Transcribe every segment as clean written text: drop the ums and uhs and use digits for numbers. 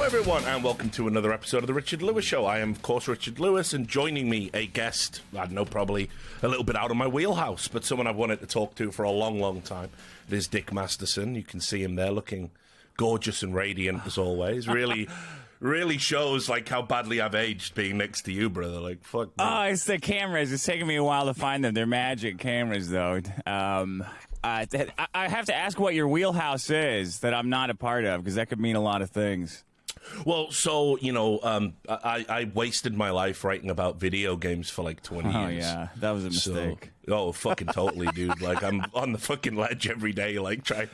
everyone, and welcome to another episode of The Richard Lewis Show. I am, of course, Richard Lewis, and joining me, a guest, I don't know, probably a little bit out of my wheelhouse, but someone I've wanted to talk to for a long, long time. It is Dick Masterson. You can see him there looking gorgeous and radiant, as always. Really shows, like, how badly I've aged being next to you, brother. Like, fuck me. Oh, it's the cameras. It's taking me a while to find them. They're magic cameras, though. I have to ask what your wheelhouse is that I'm not a part of, because that could mean a lot of things. Well, so, you know, I wasted my life writing about video games for like 20 years. Oh, yeah. That was a mistake. Fucking totally, dude. Like, I'm on the fucking ledge every day, like, trying,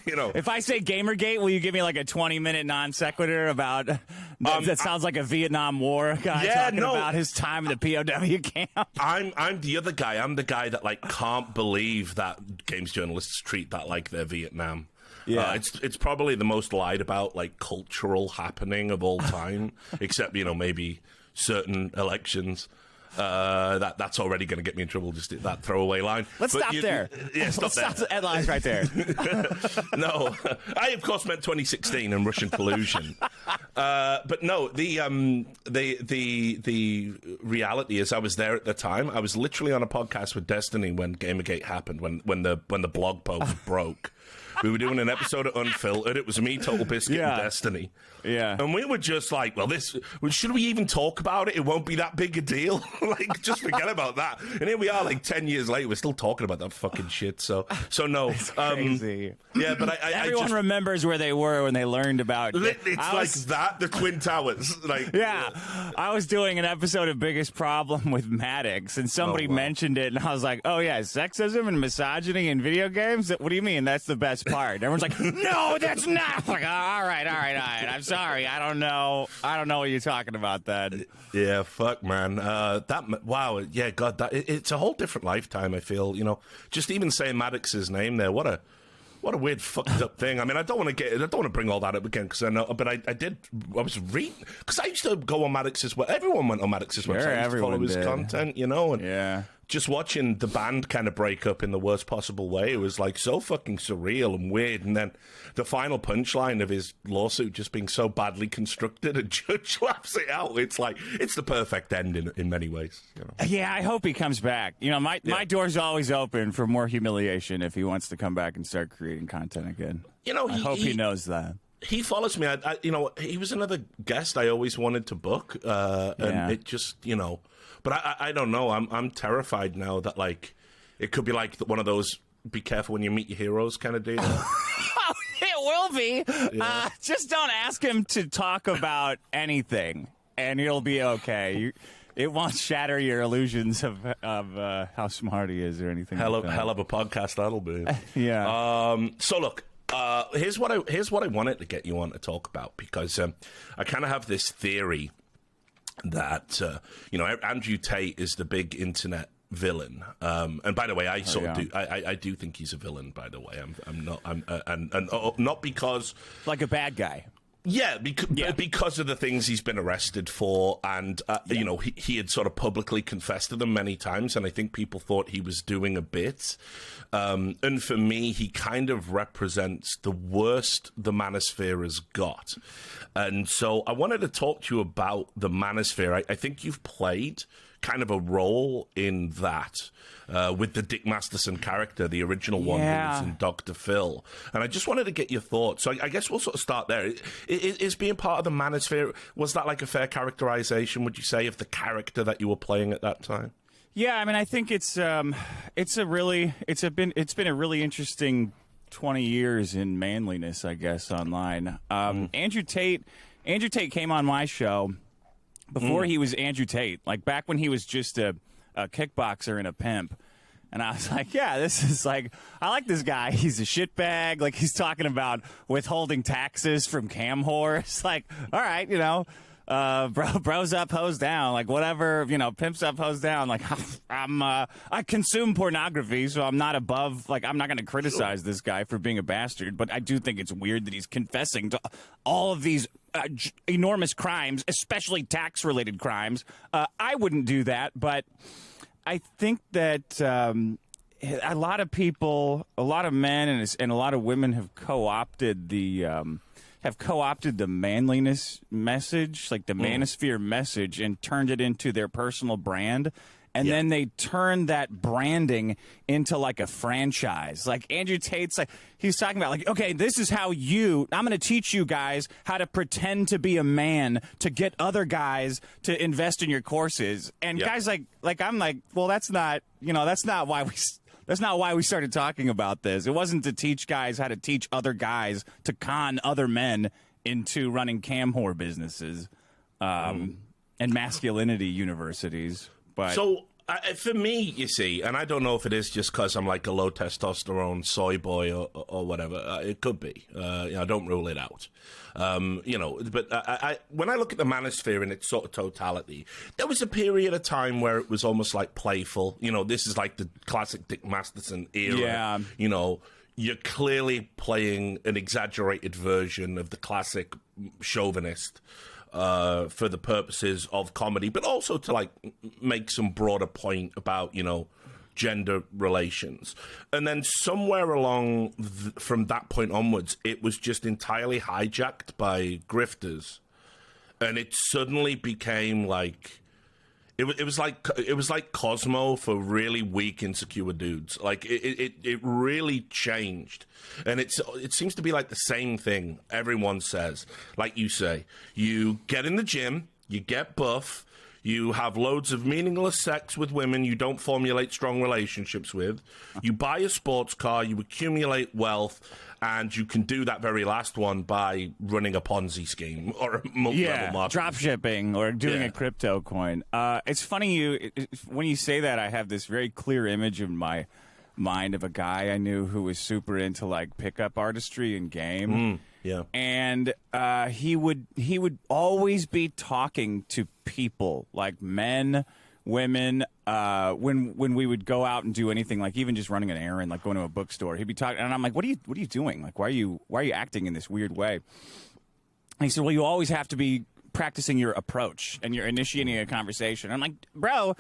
you know. If I say Gamergate, will you give me like a 20-minute non sequitur about that sounds like a Vietnam War guy talking about his time in the POW camp? I'm the other guy. I'm the guy that, like, can't believe that games journalists treat that like they're Vietnam. Yeah, it's probably the most lied about, like, cultural happening of all time, except, you know, maybe certain elections. That's already going to get me in trouble, just that throwaway line. Let's stop there. Yeah, stop the headlines right there. No, I of course meant 2016 and Russian collusion. But no, the reality is I was there at the time. I was literally on a podcast with Destiny when Gamergate happened, when the blog post broke. We were doing an episode of Unfiltered. It was me, Total Biscuit, and Destiny. Yeah. And we were just like, should we even talk about it? It won't be that big a deal. Like, just forget about that. And here we are, like, 10 years later, we're still talking about that fucking shit. So no. It's crazy. Yeah, but everyone remembers where they were when they learned about it. It's the Twin Towers. Like, yeah. I was doing an episode of Biggest Problem with Maddox, and somebody mentioned it, and I was like, oh, yeah, sexism and misogyny in video games? What do you mean? That's the best part. And everyone's like, no, that's not. Like, all right. I'm sorry. I don't know what you're talking about then. Yeah, fuck, man. Wow. Yeah, God, it's a whole different lifetime, I feel. You know, just even saying Maddox's name there, what a weird fucked up thing. I mean, I don't want to bring all that up again, because I know, but I was reading, because I used to go on Maddox's, everyone went on Maddox's website to follow his content, you know, and just watching the band kind of break up in the worst possible way, it was like so fucking surreal and weird. And then the final punchline of his lawsuit just being so badly constructed, and Judge laughs it out. It's like, it's the perfect end in many ways. You know? Yeah, I hope he comes back. You know, my door's always open for more humiliation if he wants to come back and start creating content again. You know, I hope he knows that. He follows me. You know, he was another guest I always wanted to book, and it just, you know. But I don't know. I'm terrified now that, like, it could be like one of those be careful when you meet your heroes kind of deal. It will be. Yeah. Just don't ask him to talk about anything, and it'll be okay. It won't shatter your illusions of how smart he is or anything. Hell of a podcast that'll be. Yeah. So look. Here's what I wanted to get you on to talk about, because I kind of have this theory that you know, Andrew Tate is the big internet villain, and by the way, I do think he's a villain. By the way, not because like a bad guy. Yeah, because of the things he's been arrested for, and you know, he had sort of publicly confessed to them many times, and I think people thought he was doing a bit. And for me, he kind of represents the worst the manosphere has got. And so I wanted to talk to you about the manosphere. I think you've played kind of a role in that with the Dick Masterson character, the original one who was in Dr. Phil. And I just wanted to get your thoughts. So I guess we'll sort of start there. Is being part of the manosphere, was that like a fair characterization, would you say, of the character that you were playing at that time? Yeah, I mean, I think it's been a really interesting 20 years in manliness, I guess, online. Andrew Tate came on my show before he was Andrew Tate, like back when he was just a kickboxer and a pimp. And I was like, yeah, this is like, I like this guy. He's a shitbag. Like, he's talking about withholding taxes from cam whores. Like, all right, you know. Bros up, hoes down, like whatever, you know, pimps up, hoes down. Like I consume pornography, so I'm not above, like, I'm not going to criticize this guy for being a bastard, but I do think it's weird that he's confessing to all of these enormous crimes, especially tax-related crimes. I wouldn't do that, but I think that a lot of people, a lot of men and a lot of women have co-opted the have co-opted the manliness message, like the manosphere message, and turned it into their personal brand. And then they turn that branding into like a franchise. Like Andrew Tate's like, he's talking about like, okay, this is how I'm going to teach you guys how to pretend to be a man to get other guys to invest in your courses. And guys I'm like, well, that's not why we started talking about this. It wasn't to teach guys how to teach other guys to con other men into running cam whore businesses and masculinity universities. But so for me, you see, and I don't know if it is just because I'm like a low testosterone soy boy or whatever. It could be. I don't rule it out. But I when I look at the manosphere in its sort of totality, there was a period of time where it was almost like playful. This is like the classic Dick Masterson era. Yeah. You're clearly playing an exaggerated version of the classic chauvinist. For the purposes of comedy, but also to like make some broader point about, gender relations. And then somewhere along from that point onwards, it was just entirely hijacked by grifters. And it suddenly became like, it was like Cosmo for really weak, insecure dudes. Like it really changed, and it seems to be like the same thing everyone says. Like you say, you get in the gym, you get buff, you have loads of meaningless sex with women you don't formulate strong relationships with, you buy a sports car, you accumulate wealth, and you can do that very last one by running a Ponzi scheme or a multi-level marketing. Drop shipping or doing a crypto coin. It's funny when you say that, I have this very clear image in my mind of a guy I knew who was super into like pickup artistry and game. And he would always be talking to people, like men, women, when we would go out and do anything, like even just running an errand, like going to a bookstore, he'd be talking, and I'm like, what are you doing? Like, why are you acting in this weird way? And he said, well, you always have to be practicing your approach and you're initiating a conversation. I'm like, bro,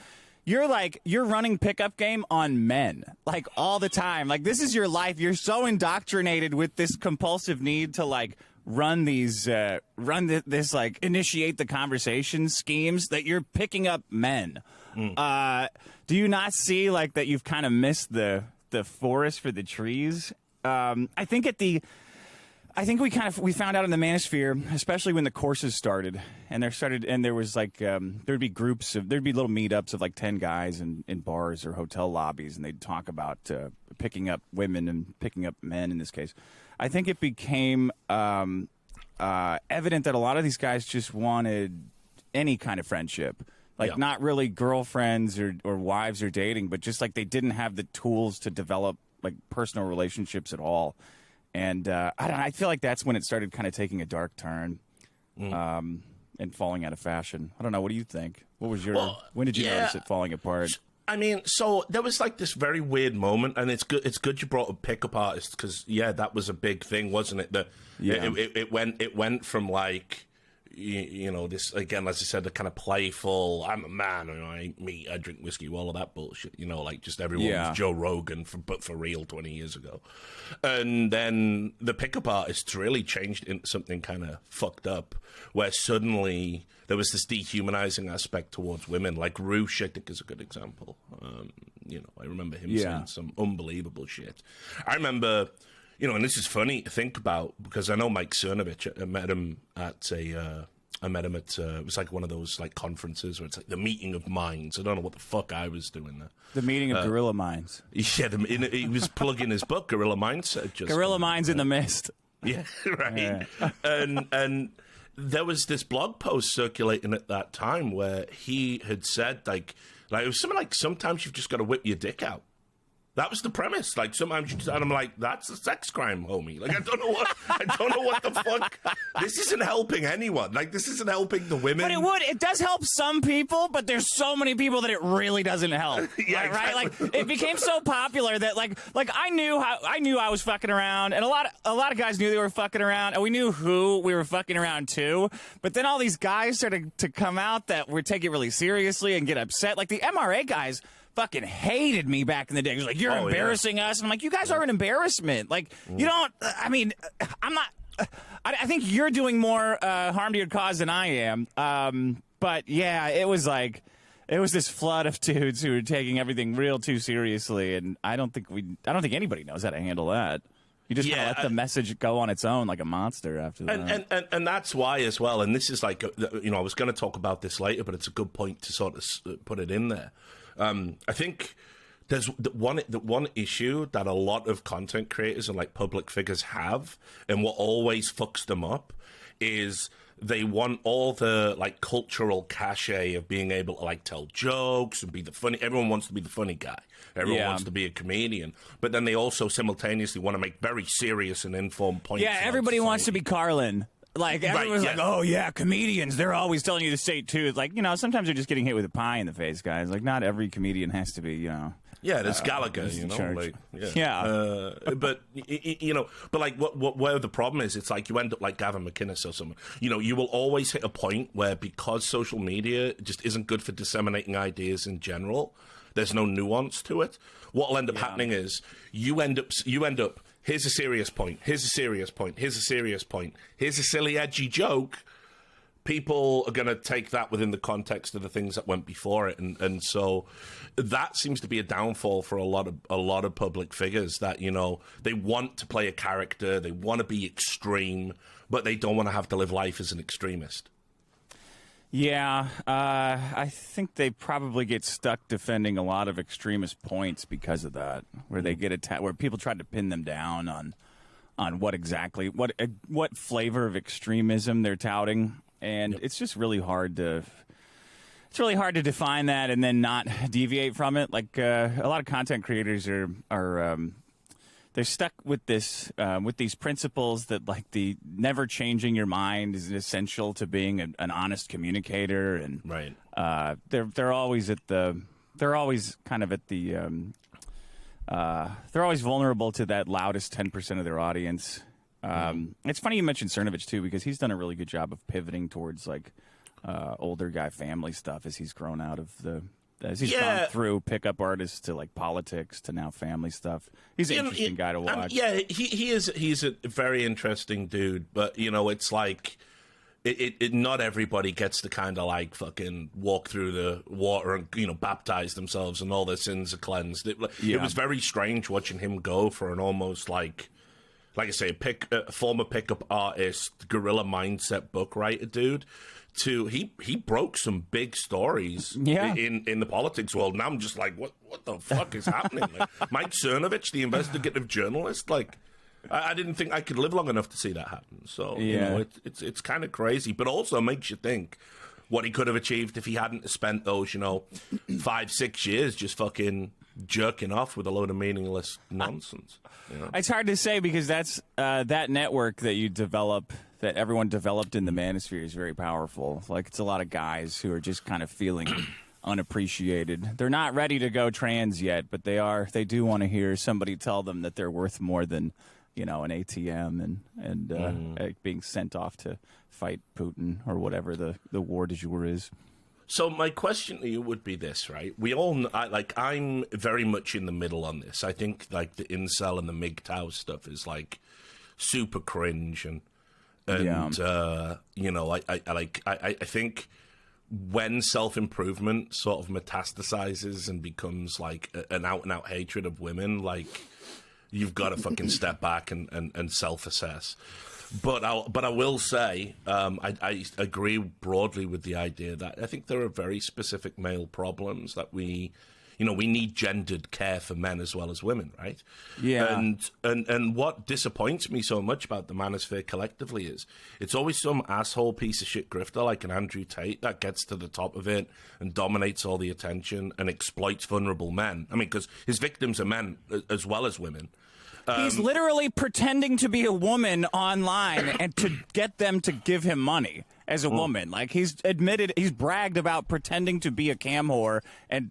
you're running pickup game on men, like all the time. Like, this is your life. You're so indoctrinated with this compulsive need to like run these, this like initiate the conversation schemes that you're picking up men. Do you not see like that you've kind of missed the forest for the trees? I think we found out in the manosphere, especially when the courses started, and there was like there'd be little meetups of like 10 guys in bars or hotel lobbies, and they'd talk about picking up women and picking up men in this case. I think it became evident that a lot of these guys just wanted any kind of friendship. Like, not really girlfriends or wives or dating, but just like they didn't have the tools to develop like personal relationships at all. And I feel like that's when it started kind of taking a dark turn and falling out of fashion. I don't know. What do you think? What was when did you notice it falling apart? I mean, so there was like this very weird moment, and it's good you brought up pickup artists because that was a big thing, wasn't it? It went from like this again, as I said, the kind of playful, I'm a man, I eat meat, I drink whiskey, all of that bullshit, like just everyone was Joe Rogan, but for real 20 years ago. And then the pickup artists really changed into something kind of fucked up, where suddenly there was this dehumanizing aspect towards women. Like Roosh, I think, is a good example. I remember him saying some unbelievable shit. I remember... and this is funny to think about because I know Mike Cernovich. I met him at it was like one of those like conferences where it's like the meeting of minds. I don't know what the fuck I was doing there. The meeting of Gorilla Minds. Yeah, he was plugging his book, Gorilla Mindset. Gorilla Minds in the Mist. Yeah, right. Yeah. And there was this blog post circulating at that time where he had said like it was something like sometimes you've just got to whip your dick out. That was the premise. Like sometimes you just, and I'm like, that's a sex crime, homie. Like I don't know what the fuck. This isn't helping anyone. Like this isn't helping the women. But it does help some people, but there's so many people that it really doesn't help. Yeah, right? exactly. Like it became so popular that like I knew I was fucking around, and a lot of guys knew they were fucking around, and we knew who we were fucking around too. But then all these guys started to come out that would take it really seriously and get upset. Like the MRA guys fucking hated me back in the day. He was like, you're embarrassing us. And I'm like, you guys are an embarrassment. Like, you don't, I mean, I'm not, I think you're doing more harm to your cause than I am. But yeah, it was this flood of dudes who were taking everything real too seriously, and I don't think anybody knows how to handle that. You just let the message go on its own like a monster after that. And that's why as well, and this is like, I was going to talk about this later, but it's a good point to sort of put it in there. I think there's the one issue that a lot of content creators and like public figures have, and what always fucks them up, is they want all the like cultural cachet of being able to like tell jokes and be the funny. Everyone wants to be the funny guy. Everyone wants to be a comedian, but then they also simultaneously want to make very serious and informed points. Yeah, everybody wants to be Carlin. Like, everyone's like, oh, yeah, comedians, they're always telling you to say, too. It's like, sometimes they're just getting hit with a pie in the face, guys. Like, not every comedian has to be, Yeah, there's Gallagher, like, but but like, where the problem is, it's like you end up like Gavin McInnes or someone. You will always hit a point where, because social media just isn't good for disseminating ideas in general, there's no nuance to it. What will end up happening is you end up. Here's a serious point. Here's a serious point. Here's a serious point. Here's a silly, edgy joke. People are going to take that within the context of the things that went before it, and so that seems to be a downfall for a lot of public figures. That they want to play a character, they want to be extreme, but they don't want to have to live life as an extremist. Yeah, I think they probably get stuck defending a lot of extremist points because of that, where they get where people try to pin them down on what flavor of extremism they're touting, and it's just really hard to define that and then not deviate from it. Like a lot of content creators are they're stuck with with these principles that like the never changing your mind is essential to being an honest communicator, and right. They're always kind of at the they're always vulnerable to that loudest 10% of their audience. It's funny you mentioned Cernovich too, because he's done a really good job of pivoting towards like older guy family stuff as he's grown out of as he's gone through pickup artists to like politics to now family stuff. He's an interesting guy to watch. He's a very interesting dude, but it's like it not everybody gets to kind of like fucking walk through the water and baptize themselves and all their sins are cleansed. It was very strange watching him go for an almost like I say, a former pickup artist, guerrilla mindset book writer dude. He broke some big stories in the politics world, and I'm just like, what the fuck is happening? Like, Mike Cernovich, the investigative journalist, like I didn't think I could live long enough to see that happen. So it's kind of crazy, but also makes you think what he could have achieved if he hadn't spent those 5-6 years just fucking jerking off with a load of meaningless nonsense. It's hard to say, because that's that network that you develop, that everyone developed in the manosphere, is very powerful. Like, it's a lot of guys who are just kind of feeling unappreciated. They're not ready to go trans yet, but they do want to hear somebody tell them that they're worth more than an ATM and being sent off to fight Putin or whatever the war du jour is. So my question to you would be this, right? We all I'm very much in the middle on this. I think like the incel and the MGTOW stuff is like super cringe, and I think when self-improvement sort of metastasizes and becomes like an out-and-out hatred of women, like you've got to fucking step back and self-assess. But I will say, I agree broadly with the idea that I think there are very specific male problems that we need gendered care for men as well as women, right? Yeah. And what disappoints me so much about the manosphere collectively is it's always some asshole piece of shit grifter like an Andrew Tate that gets to the top of it and dominates all the attention and exploits vulnerable men. I mean, because his victims are men as well as women. He's literally pretending to be a woman online and to get them to give him money as a woman. Like, he's bragged about pretending to be a cam whore and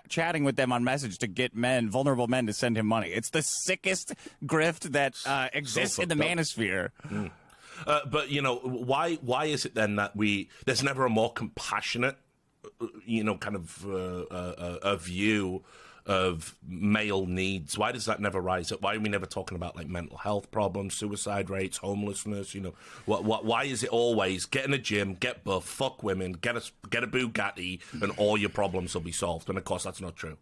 chatting with them on message to get vulnerable men to send him money. It's the sickest grift that exists in the manosphere. But why is it then that there's never a more compassionate, kind of a view of male needs? Why does that never rise up? Why are we never talking about like mental health problems, suicide rates, homelessness? You know, why is it always get in a gym, get buff, fuck women, get a Bugatti, and all your problems will be solved? And of course, that's not true.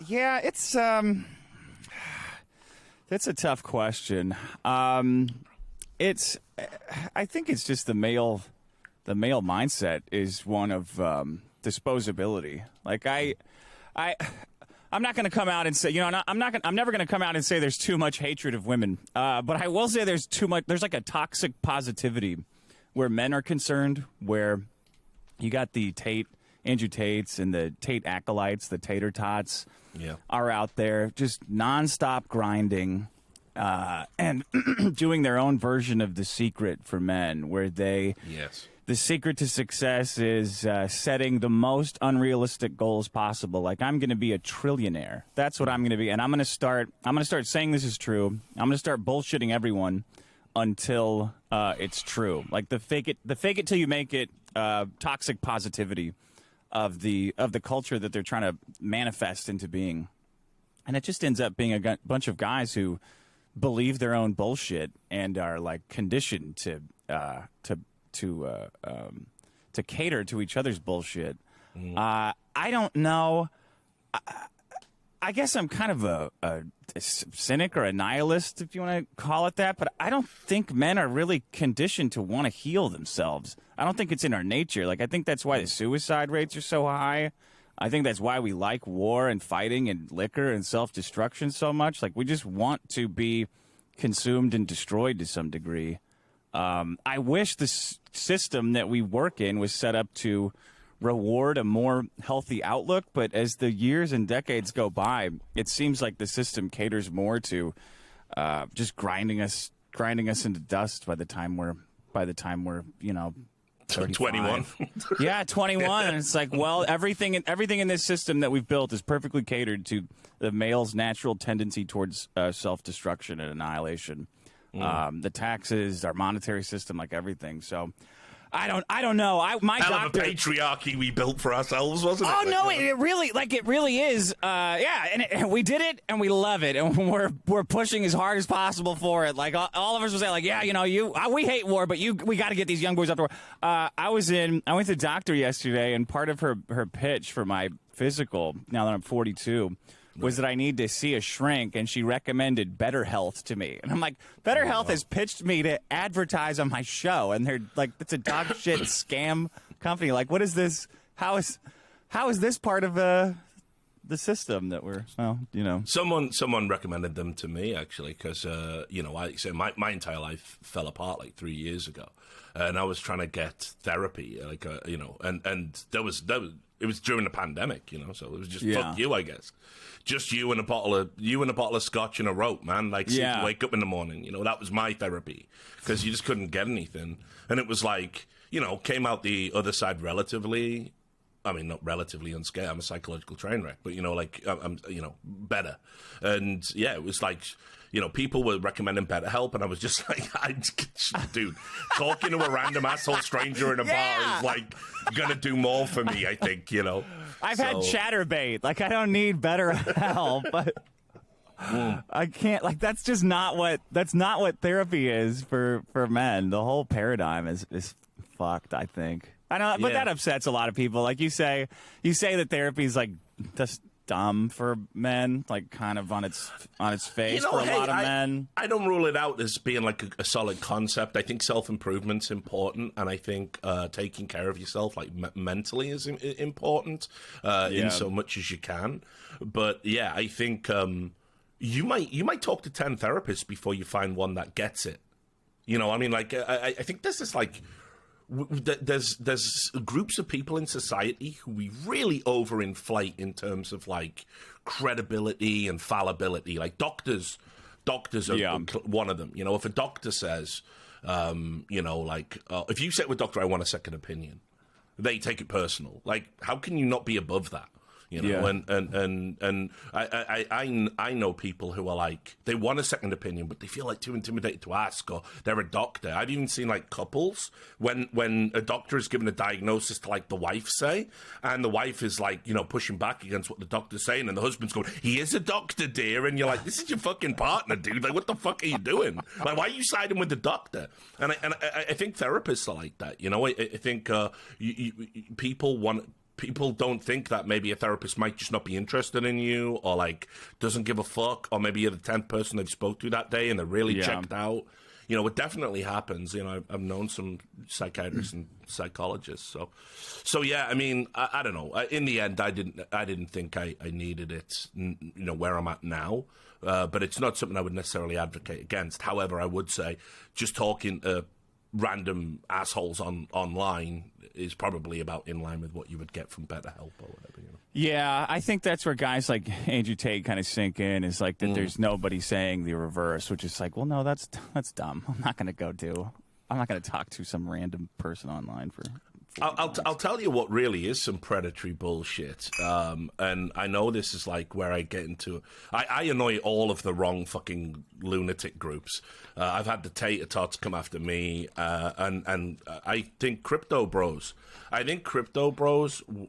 Yeah, it's a tough question. I think it's just the male mindset is one of disposability. Like I'm not going to come out and say, I'm never going to come out and say there's too much hatred of women. But I will say there's like a toxic positivity where men are concerned, where you got the Andrew Tates and the Tate acolytes, the tater tots are out there just nonstop grinding and doing their own version of The Secret for men, where the secret to success is setting the most unrealistic goals possible. Like, I'm going to be a trillionaire. That's what I'm going to be. And I'm going to start saying this is true. I'm going to start bullshitting everyone until it's true. Like the fake it till you make it toxic positivity of the culture that they're trying to manifest into being. And it just ends up being a bunch of guys who believe their own bullshit and are like conditioned to cater to each other's bullshit. I don't know. I guess I'm kind of a cynic or a nihilist, if you want to call it that, but I don't think men are really conditioned to want to heal themselves. I don't think it's in our nature. Like, I think that's why the suicide rates are so high. I think that's why we like war and fighting and liquor and self-destruction so much. Like, we just want to be consumed and destroyed to some degree. I wish the system that we work in was set up to reward a more healthy outlook, but as the years and decades go by, it seems like the system caters more to just grinding us into dust by the time we're 21. Yeah, 21. And it's like, well, everything in this system that we've built is perfectly catered to the male's natural tendency towards self-destruction and annihilation. The taxes, our monetary system, like everything. So I don't know. My Hell doctor, of a patriarchy we built for ourselves, wasn't it? Oh no, it really is. Yeah, and we did it, and we love it, and we're pushing as hard as possible for it. Like all of us will say, like, yeah, we hate war, but we got to get these young boys out the war. I went to the doctor yesterday, and part of her pitch for my physical, now that I'm 42, was that I need to see a shrink, and she recommended Better Health to me. And I'm like, Better Health has pitched me to advertise on my show, and they're like, it's a dog shit scam company. Like, what is this? How is this part of the system that we're, Someone recommended them to me, actually, because, my entire life fell apart like 3 years ago, and I was trying to get therapy, and it was during the pandemic, so it was just fuck you, I guess. Just you and a bottle of scotch and a rope, man. Like, so you can wake up in the morning. That was my therapy, because you just couldn't get anything. And it was like, came out the other side relatively. I mean, not relatively unscared. I'm a psychological train wreck, but I'm better. And yeah, it was like, people were recommending BetterHelp, and I was just like, dude, talking to a random asshole stranger in a bar is like gonna do more for me, I think, I've had Chatterbait. Like, I don't need BetterHelp, but I can't. Like, that's not what therapy is for men. The whole paradigm is fucked, I think. I know, but that upsets a lot of people. Like, you say that therapy is like just dumb for men, like kind of on its face for a lot of men. I don't rule it out as being like a solid concept. I think self-improvement's important, and I think taking care of yourself, like mentally, is important in so much as you can. But yeah, I think you might talk to 10 therapists before you find one that gets it. I mean, like I think there's this like. There's groups of people in society who we really overinflate in terms of like credibility and fallibility. Like doctors are one of them. If a doctor says, if you say to a doctor, I want a second opinion, they take it personal. Like, how can you not be above that? You know, and I know people who are like, they want a second opinion, but they feel like too intimidated to ask, or they're a doctor. I've even seen like couples when a doctor is given a diagnosis to like the wife say, and the wife is like, you know, pushing back against what the doctor's saying, and the husband's going, he is a doctor, dear, and you're like, this is your fucking partner, dude. Like, what the fuck are you doing? Like, why are you siding with the doctor? And I think therapists are like that. You know, I think people don't think that maybe a therapist might just not be interested in you, or like doesn't give a fuck, or maybe you're the 10th person they've spoke to that day and they're really checked out. You know, it definitely happens. You know, I've known some psychiatrists and psychologists. So yeah, I mean, I don't know. In the end, I didn't think I needed it, you know, where I'm at now. But it's not something I would necessarily advocate against. However, I would say just talking to random assholes online is probably about in line with what you would get from BetterHelp or whatever, you know. Yeah, I think that's where guys like Andrew Tate kind of sink in, is like that there's nobody saying the reverse, which is like, well, no, that's dumb. I'm not going to talk to some random person online for I'll tell you what really is some predatory bullshit. And I know this is like where I get into... I annoy all of the wrong fucking lunatic groups. I've had the Tater Tots come after me, and I think Crypto Bros...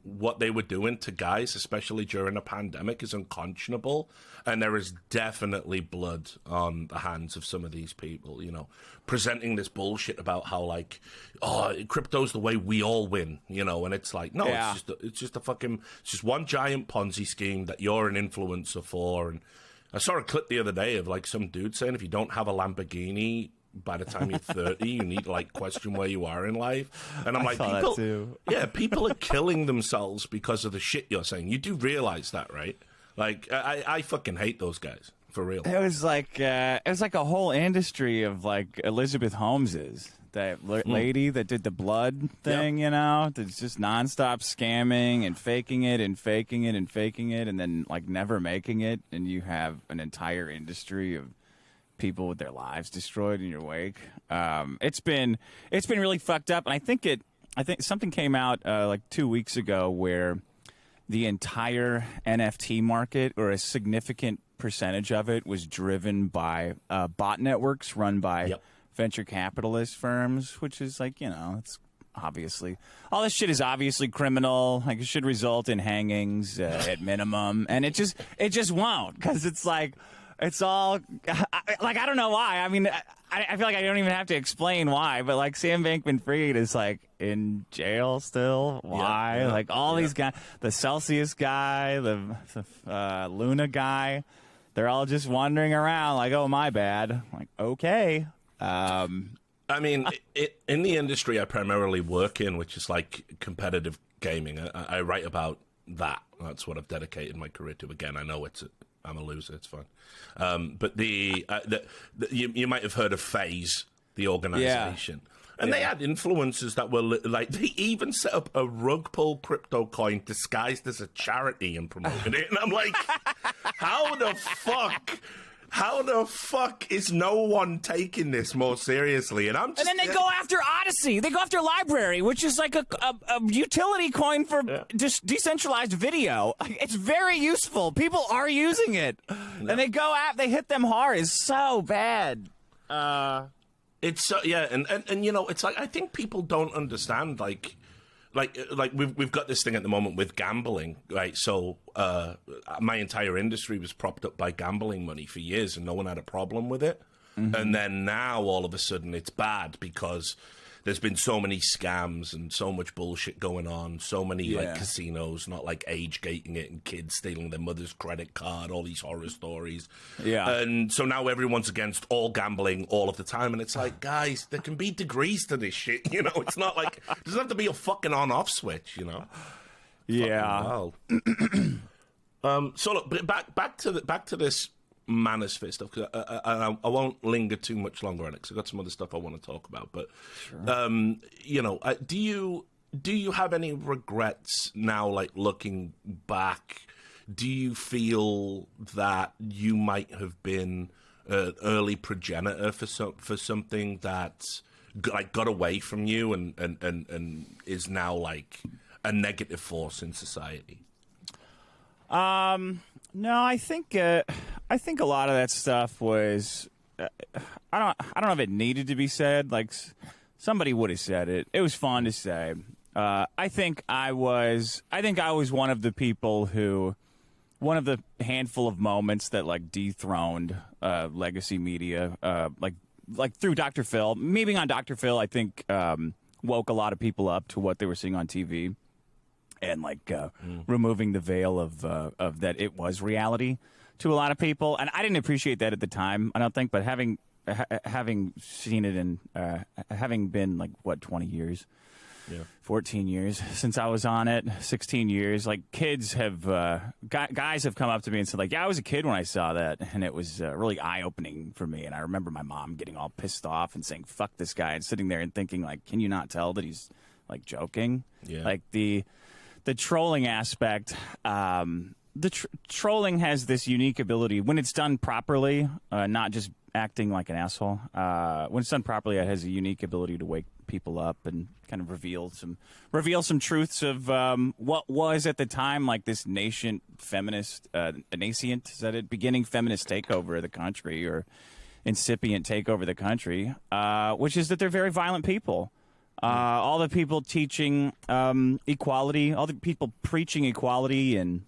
what they were doing to guys, especially during a pandemic, is unconscionable. And there is definitely blood on the hands of some of these people, you know, presenting this bullshit about how, like, oh, crypto's the way we all win, you know, and it's like, no, it's just one giant Ponzi scheme that you're an influencer for. And I saw a clip the other day of, like, some dude saying if you don't have a Lamborghini by the time you're 30, you need to, like, question where you are in life. And I'm like, people are killing themselves because of the shit you're saying. You do realize that, right? Like, I fucking hate those guys, for real. It was like a whole industry of, like, Elizabeth Holmes's. That lady that did the blood thing, you know, that's just nonstop scamming and faking it and faking it and faking it, and then, like, never making it. And you have an entire industry of people with their lives destroyed in your wake. It's been really fucked up, and I think something came out like 2 weeks ago where the entire NFT market, or a significant percentage of it, was driven by bot networks run by venture capitalist firms, which is like, you know, it's obviously, all this shit is obviously criminal. Like, it should result in hangings at minimum, and it just won't, because it's like, it's all, like, I don't know why. I mean, I feel like I don't even have to explain why, but, like, Sam Bankman-Fried is, like, in jail still. Why? Like, all these guys, the Celsius guy, the Luna guy, they're all just wandering around like, oh, my bad. Like, okay. I mean, in the industry I primarily work in, which is, like, competitive gaming, I write about that. That's what I've dedicated my career to. Again, I know I'm a loser. It's fine. But you might have heard of FaZe, the organization. And they had influencers that were like, they even set up a rug pull crypto coin disguised as a charity and promoted it. And I'm like, how the fuck is no one taking this more seriously? And then they go after Odyssey. They go after Library, which is like a utility coin for decentralized video. It's very useful. People are using it. And they hit them hard. It's so bad. It's so, and you know, it's like, I think people don't understand, like we've got this thing at the moment with gambling, right? So my entire industry was propped up by gambling money for years, and no one had a problem with it. Mm-hmm. And then now all of a sudden it's bad because there's been so many scams and so much bullshit going on, so many like casinos not like age gating it, and kids stealing their mother's credit card, all these horror stories. Yeah. And so now everyone's against all gambling all of the time, and it's like, guys, there can be degrees to this shit, you know? It's not like, it doesn't have to be a fucking on-off switch, you know? Yeah. So look, back to this manosphere stuff, because I won't linger too much longer on it, because I've got some other stuff I want to talk about. But you know, do you have any regrets now, like looking back? Do you feel that you might have been an early progenitor for something that like got away from you and is now like a negative force in society? No, I think a lot of that stuff was. I don't know if it needed to be said. Like somebody would have said it. It was fun to say. I think I was one of the people who, one of the handful of moments that like dethroned legacy media, like through Dr. Phil. Me being on Dr. Phil, I think woke a lot of people up to what they were seeing on TV, and like removing the veil of that it was reality to a lot of people. And I didn't appreciate that at the time, I don't think, but having seen it and having been like 20 years. Yeah. 14 years since I was on it, 16 years. Like kids have, guys have come up to me and said, like, yeah, I was a kid when I saw that, and it was really eye-opening for me. And I remember my mom getting all pissed off and saying, "Fuck this guy," and sitting there and thinking, like, can you not tell that he's like joking? Yeah. Like the trolling aspect. Trolling has this unique ability when it's done properly, not just acting like an asshole. When it's done properly, it has a unique ability to wake people up and kind of reveal some truths of what was at the time like this nascent feminist, nascent, is that it? Beginning feminist takeover of the country, or incipient takeover of the country, which is that they're very violent people. All the people teaching equality, all the people preaching equality and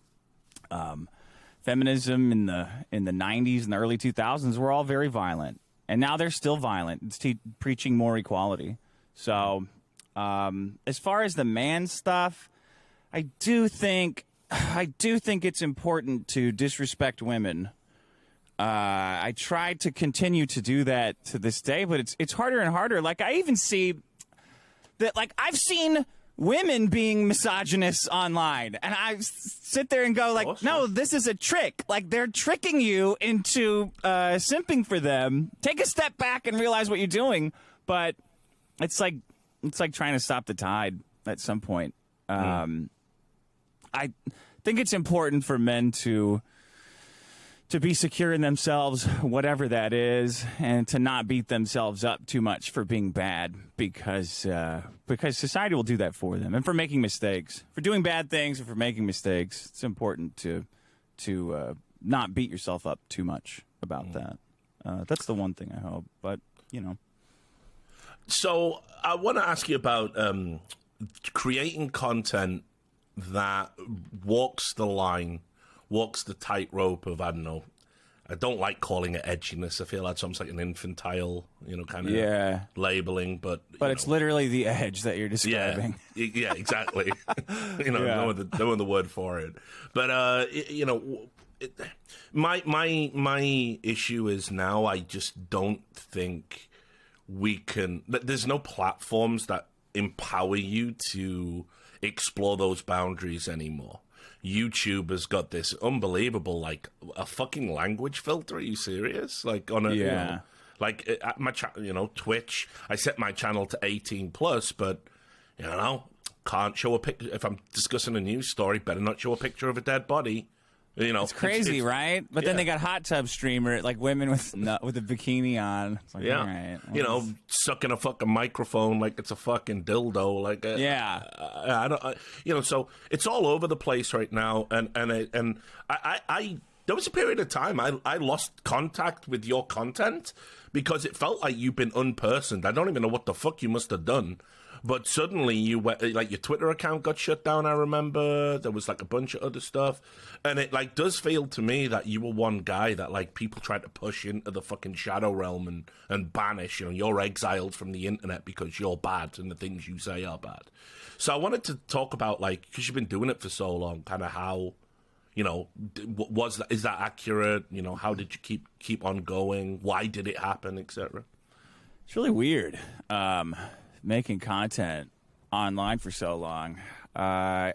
feminism in the 90s and the early 2000s were all very violent, and now they're still violent. It's preaching more equality. So, as far as the man stuff, I do think it's important to disrespect women. I try to continue to do that to this day, but it's harder and harder. Like I even see that, like I've seen women being misogynists online, and I sit there and go like, awesome. No, this is a trick. Like they're tricking you into simping for them. Take a step back and realize what you're doing. But it's like trying to stop the tide at some point. I think it's important for men to be secure in themselves, whatever that is, and to not beat themselves up too much for being bad, because society will do that for them, and for making mistakes, for doing bad things, and for making mistakes. It's important to not beat yourself up too much about that. That's the one thing I hope, but you know. So I want to ask you about creating content that walks the tightrope of, I don't know, I don't like calling it edginess. I feel that's almost like an infantile, kind of labeling. But it's literally the edge that you're describing. Yeah, exactly. No other word for it. But, my issue is now I just don't think we can. There's no platforms that empower you to explore those boundaries anymore. YouTube has got this unbelievable, like, a fucking language filter. Are you serious? Like, on a, like, at my Twitch, I set my channel to 18 plus, but, can't show a picture. If I'm discussing a news story, better not show a picture of a dead body. It's crazy, right? But then they got hot tub streamer, like women with a bikini on. It's like, all right, sucking a fucking microphone like it's a fucking dildo. Like, I don't, so it's all over the place right now. And I there was a period of time I lost contact with your content because it felt like you've been unpersoned. I don't even know what the fuck you must have done. But suddenly you went, like, your Twitter account got shut down, I remember. There was, like, a bunch of other stuff. And it, like, does feel to me that you were one guy that, like, people tried to push into the fucking shadow realm and banish. You're exiled from the internet because you're bad and the things you say are bad. So I wanted to talk about, like, because you've been doing it for so long, kind of how, is that accurate? How did you keep on going? Why did it happen, etc.? It's really weird. Making content online for so long. I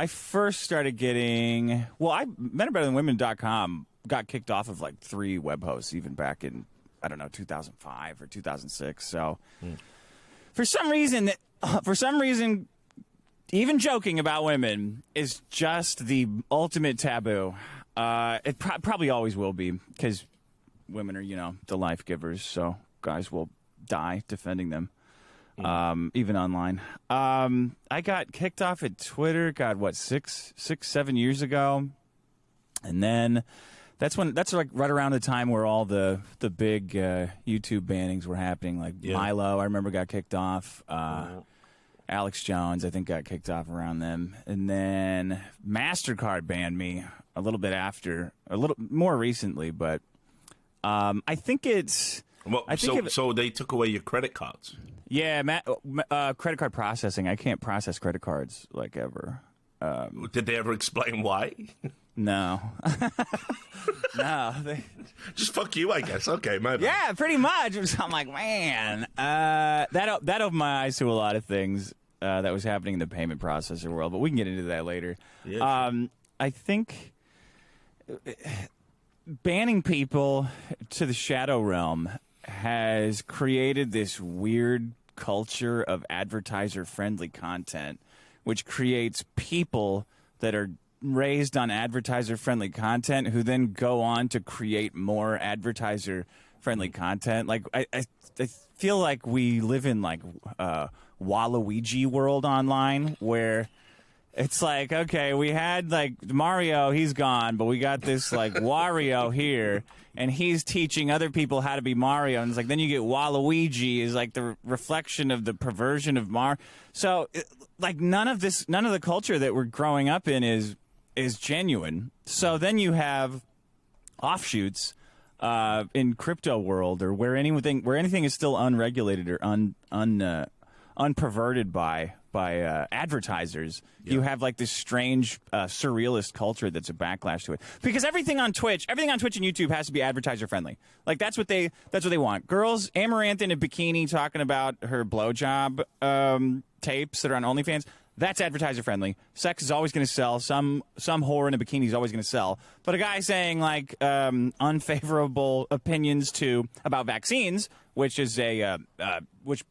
first started getting, BetterThanWomen.com got kicked off of like 3 web hosts even back in, 2005 or 2006. So for some reason, even joking about women is just the ultimate taboo. It probably always will be, because women are, the life givers. So guys will die defending them. even online. I got kicked off at Twitter, God, what, 7 years ago? And then that's like right around the time where all the big YouTube bannings were happening. Like Milo, I remember, got kicked off. Alex Jones, I think, got kicked off around them. And then MasterCard banned me a little bit after, a little more recently, but I think it's... Well, so they took away your credit cards? Yeah, credit card processing. I can't process credit cards, like, ever. Did they ever explain why? No. No. Just fuck you, I guess. Okay, my bad. Yeah, pretty much. I'm like, man, that opened my eyes to a lot of things that was happening in the payment processor world, but we can get into that later. Yeah, sure. I think banning people to the shadow realm has created this weird culture of advertiser-friendly content, which creates people that are raised on advertiser-friendly content who then go on to create more advertiser-friendly content. Like, I feel like we live in, like, Waluigi world online, where it's like, okay, we had, like, Mario, he's gone, but we got this, like, Wario here, and he's teaching other people how to be Mario. And it's like, then you get Waluigi is like the reflection of the perversion of Mario. So, like, none of the culture that we're growing up in is genuine. So then you have offshoots in crypto world, or where anything is still unregulated or unperverted by advertisers. Yeah. You have, like, this strange surrealist culture that's a backlash to it, because everything on Twitch and YouTube has to be advertiser friendly. Like, that's what they want. Girls, Amaranth in a bikini talking about her blowjob tapes that are on OnlyFans. That's advertiser friendly. Sex is always going to sell. Some whore in a bikini is always going to sell. But a guy saying, like, unfavorable opinions about vaccines, which is which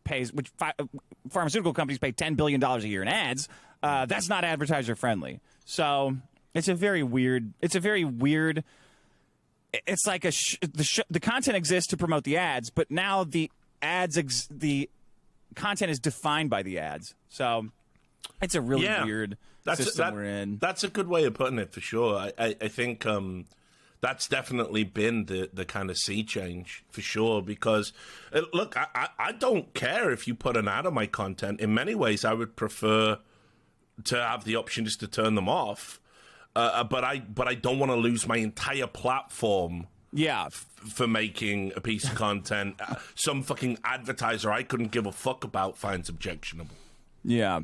pharmaceutical companies pay $10 billion a year in ads. That's not advertiser friendly. So it's a very weird. It's like the content exists to promote the ads, but now the content is defined by the ads. So it's a really weird system we're in. That's a good way of putting it, for sure. I think that's definitely been the kind of sea change, for sure, because, look, I don't care if you put an ad on my content. In many ways, I would prefer to have the option just to turn them off, but I don't want to lose my entire platform for making a piece of content some fucking advertiser I couldn't give a fuck about finds objectionable. Yeah.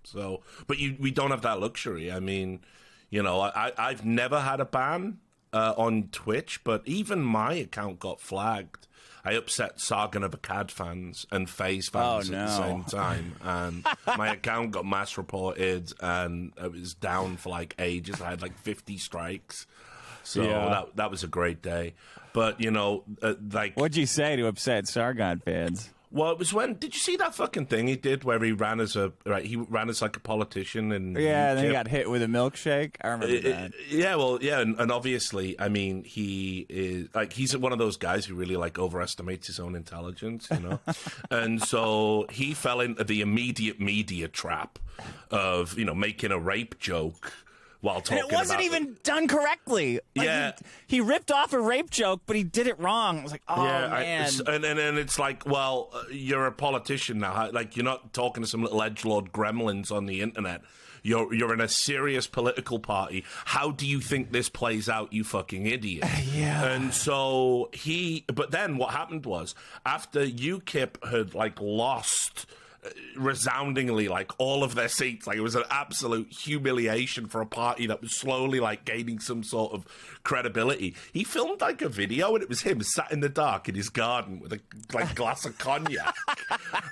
So, but we don't have that luxury. I mean, you know, I've never had a ban on Twitch, but even my account got flagged. I upset Sargon of Akkad fans and FaZe fans at the same time, and my account got mass reported, and it was down for like ages. I had like 50 strikes, so that was a great day. But, you know, like, what'd you say to upset Sargon fans? Well, it was did you see that fucking thing he did where he ran as like a politician, and then he got hit with a milkshake? I remember that. And obviously, I mean, he is like, he's one of those guys who really, like, overestimates his own intelligence, you know? And so he fell into the immediate media trap of, you know, making a rape joke while talking about... And it wasn't even done correctly. Like, he ripped off a rape joke, but he did it wrong. I was like, man. And it's like, well, you're a politician now. Like, you're not talking to some little edgelord gremlins on the internet. You're in a serious political party. How do you think this plays out, you fucking idiot? Yeah. And so but then what happened was, after UKIP had, like, lost resoundingly, like, all of their seats, like, it was an absolute humiliation for a party that was slowly, like, gaining some sort of credibility. He filmed, like, a video, and it was him sat in the dark in his garden with a, like, glass of cognac,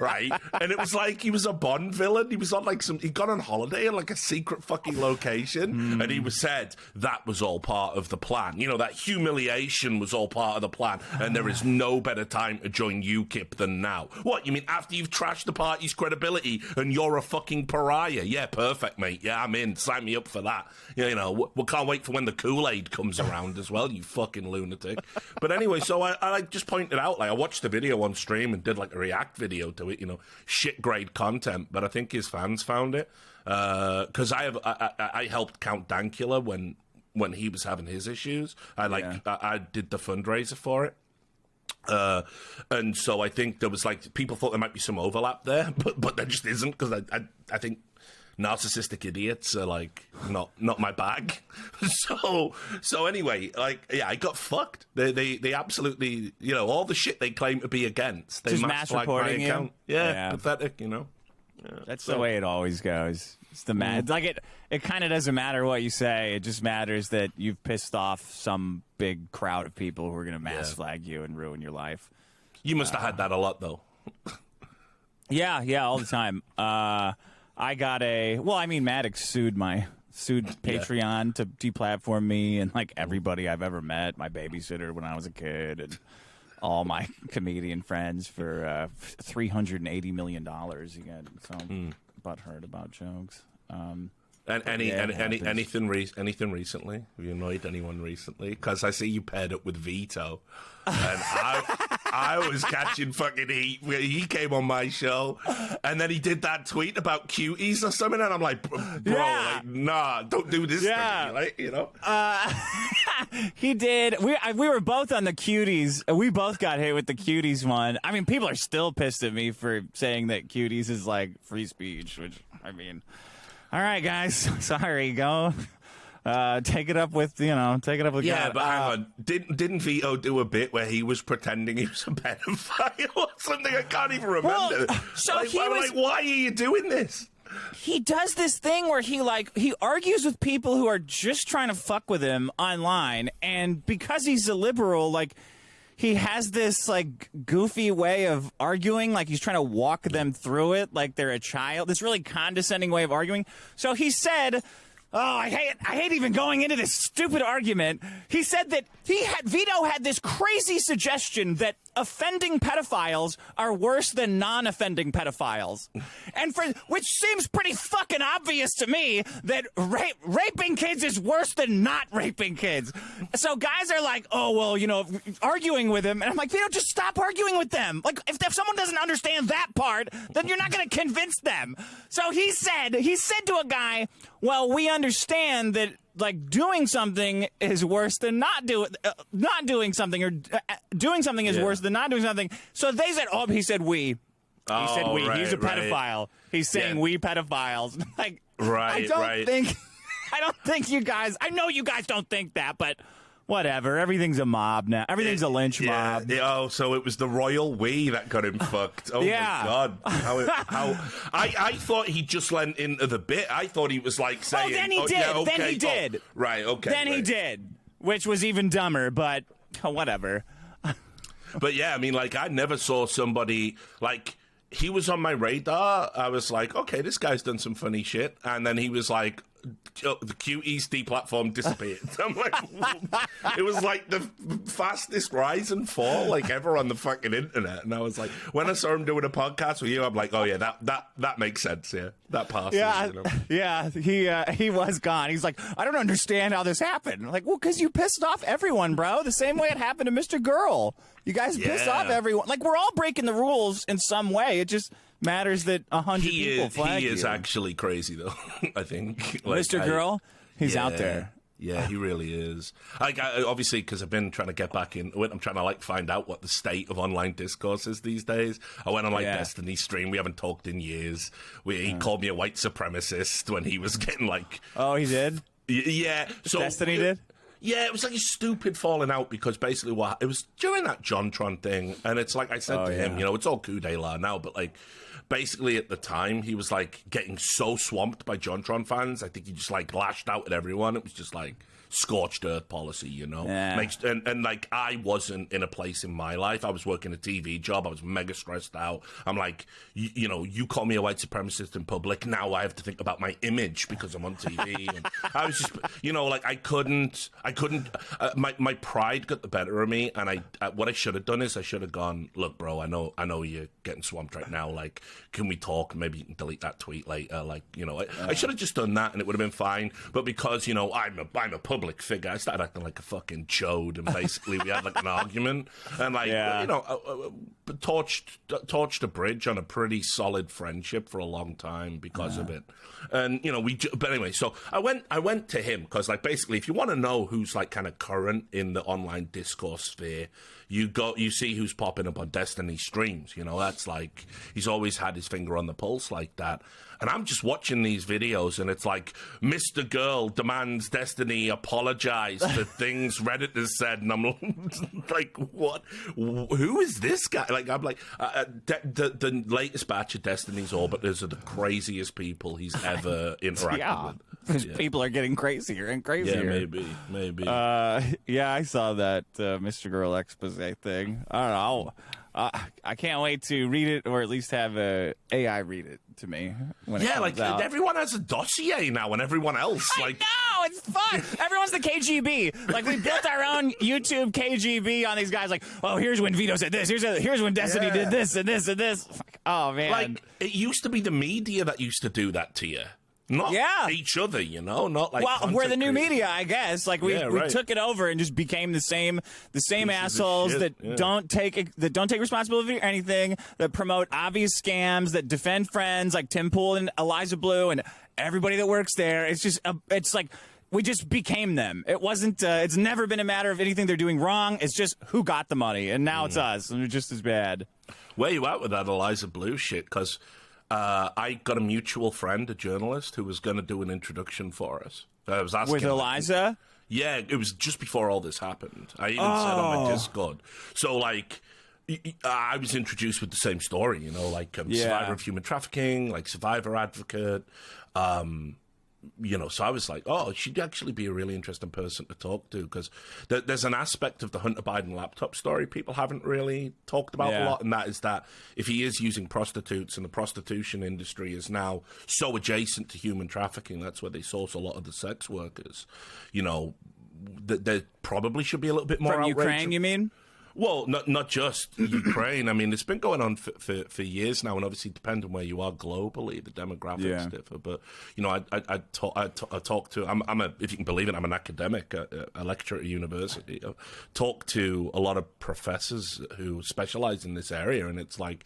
right? And it was like he was a Bond villain. He was on, like, he got on holiday in, like, a secret fucking location, and he said that was all part of the plan. You know, that humiliation was all part of the plan, and there is no better time to join UKIP than now. What, you mean after you've trashed the party party's credibility, and you're a fucking pariah. Yeah, perfect, mate. Yeah, I'm in. Sign me up for that. You know, we can't wait for when the Kool-Aid comes around as well, you fucking lunatic. But anyway, so I just pointed out, like, I watched the video on stream and did, like, a react video to it, you know, shit-grade content, but I think his fans found it. Because I helped Count Dankula when he was having his issues. I did the fundraiser for it. And so I think there was, like, people thought there might be some overlap there, but there just isn't, because I think narcissistic idiots are, like, not my bag. So anyway, like, yeah, I got fucked. They absolutely, you know, all the shit they claim to be against, they just mass reporting my account. Yeah, pathetic, you know. Yeah. That's the way it always goes. It's the like it kind of doesn't matter what you say. It just matters that you've pissed off some big crowd of people who are going to mass flag you and ruin your life. You must have had that a lot, though. Yeah, all the time. I got Maddox sued Patreon to deplatform me, and, like, everybody I've ever met, my babysitter when I was a kid, and all my comedian friends for $380 million again. So butthurt about jokes. Anything recently? Have you annoyed anyone recently? Because I see you paired up with Vito, and I was catching fucking heat. He came on my show, and then he did that tweet about cuties or something, and I'm like, bro, like, nah, don't do this to me, like, you know. He did. We were both on the cuties. We both got hit with the cuties one. I mean, people are still pissed at me for saying that cuties is, like, free speech, which, I mean, all right, guys, sorry, go. Take it up with God. But hang on. Didn't Vito do a bit where he was pretending he was a pedophile or something? I can't even remember. Well, so why are you doing this? He does this thing where he argues with people who are just trying to fuck with him online, and because he's a liberal, like, he has this, like, goofy way of arguing, like he's trying to walk them through it like they're a child. This really condescending way of arguing. So he said, I hate even going into this stupid argument. He said that Vito had this crazy suggestion that offending pedophiles are worse than non-offending pedophiles. And which seems pretty fucking obvious to me that raping kids is worse than not raping kids. So guys are like, oh, well, you know, arguing with him. And I'm like, Vito, just stop arguing with them. Like, if someone doesn't understand that part, then you're not going to convince them. So he said to a guy, well, we understand that, like, doing something is worse than not doing something, or doing something is worse than not doing something. So they said, he said we. He said we. Right, he's a pedophile. Right. He's saying we pedophiles. Like, I don't think you guys, I know you guys don't think that, but whatever. Everything's a mob now. Everything's a lynch mob. Oh, so it was the royal we that got him fucked. Oh, my God. I thought he just went into the bit. I thought he was, like, saying... Oh, then he did. Yeah, okay. Then he did. Oh, right, okay. Then he did, which was even dumber, but whatever. But, yeah, I mean, like, I never saw somebody, like... He was on my radar. I was like, okay, this guy's done some funny shit. And then he was like... the cuties deplatform disappeared. I'm like, it was like the fastest rise and fall, like, ever on the fucking internet. And I was like, when I saw him doing a podcast with you, I'm like, oh yeah, that makes sense. Yeah, that passes. Yeah, you know? Yeah. He was gone. He's like, I don't understand how this happened. I'm like, well, because you pissed off everyone, bro. The same way it happened to Mr. Girl. You guys pissed off everyone. Like, we're all breaking the rules in some way. It just matters that 100 people flag you. He is actually crazy, though, I think. Like, Mr. Girl, he's out there. Yeah, he really is. Obviously, because I've been trying to get back in. I'm trying to, like, find out what the state of online discourse is these days. I went on, like, Destiny's stream. We haven't talked in years. He called me a white supremacist when he was getting, like... Oh, he did? Yeah. So, Destiny did? Yeah, it was like a stupid falling out because basically it was during that JonTron thing. And it's like I said to him, you know, it's all coup d'etat now, but, like... Basically, at the time, he was, like, getting so swamped by JonTron fans. I think he just, like, lashed out at everyone. It was just, like, scorched earth policy, you know. Yeah. And like, I wasn't in a place in my life. I was working a TV job. I was mega stressed out. I'm like, you know, you call me a white supremacist in public. Now I have to think about my image because I'm on TV. And I was just, you know, like, I couldn't. My pride got the better of me, and what I should have done is I should have gone, look, bro, I know you're getting swamped right now. Like, can we talk? Maybe you can delete that tweet later. Like, you know, I should have just done that, and it would have been fine. But because, you know, I'm a public figure, I started acting like a fucking chode, and basically we had like an argument, and like, you know, torched a bridge on a pretty solid friendship for a long time because of it. And you know, but anyway, so I went to him because, like, basically, if you want to know who's like kind of current in the online discourse sphere, you see who's popping up on Destiny streams. You know, that's like, he's always had his finger on the pulse like that. And I'm just watching these videos, and it's like, Mr. Girl demands Destiny apologize for things Reddit has said, and I'm like, what? Who is this guy? Like, I'm like, the latest batch of Destiny's Orbiters are the craziest people he's ever interacted with. Yeah. People are getting crazier and crazier. Yeah, maybe. Yeah, I saw that Mr. Girl expose thing. I don't know. I can't wait to read it, or at least have AI read it to me when it comes out. Everyone has a dossier now, and everyone else. Like, I know, it's fun. Everyone's the KGB. Like, we built our own YouTube KGB on these guys. Like, oh, here's when Vito said this. Here's when Destiny did this and this and this. Oh man, like, it used to be the media that used to do that to you. Not each other, you know, not like. Well, we're the new media, I guess. Like, we took it over and just became the same assholes that don't take responsibility for anything, that promote obvious scams, that defend friends like Tim Pool and Eliza Blue and everybody that works there. It's just it's like, we just became them. It wasn't. It's never been a matter of anything they're doing wrong. It's just who got the money, and now it's us, and we're just as bad. Where you at with that Eliza Blue shit? Because I got a mutual friend, a journalist, who was going to do an introduction for us. I was asking with Eliza. Yeah, it was just before all this happened. I even said on my Discord. So, like, I was introduced with the same story, you know, like, survivor of human trafficking, like, survivor advocate. You know, so I was like, oh, she'd actually be a really interesting person to talk to, because there's an aspect of the Hunter Biden laptop story people haven't really talked about a lot, and that is that if he is using prostitutes, and the prostitution industry is now so adjacent to human trafficking, that's where they source a lot of the sex workers, you know, there probably should be a little bit more from outrage. Ukraine, you mean? Well, not just Ukraine. I mean, it's been going on for years now, and obviously, depending where you are globally, the demographics differ. But you know, I talk to. If you can believe it, I'm an academic, a lecturer at a university. I talk to a lot of professors who specialize in this area, and it's like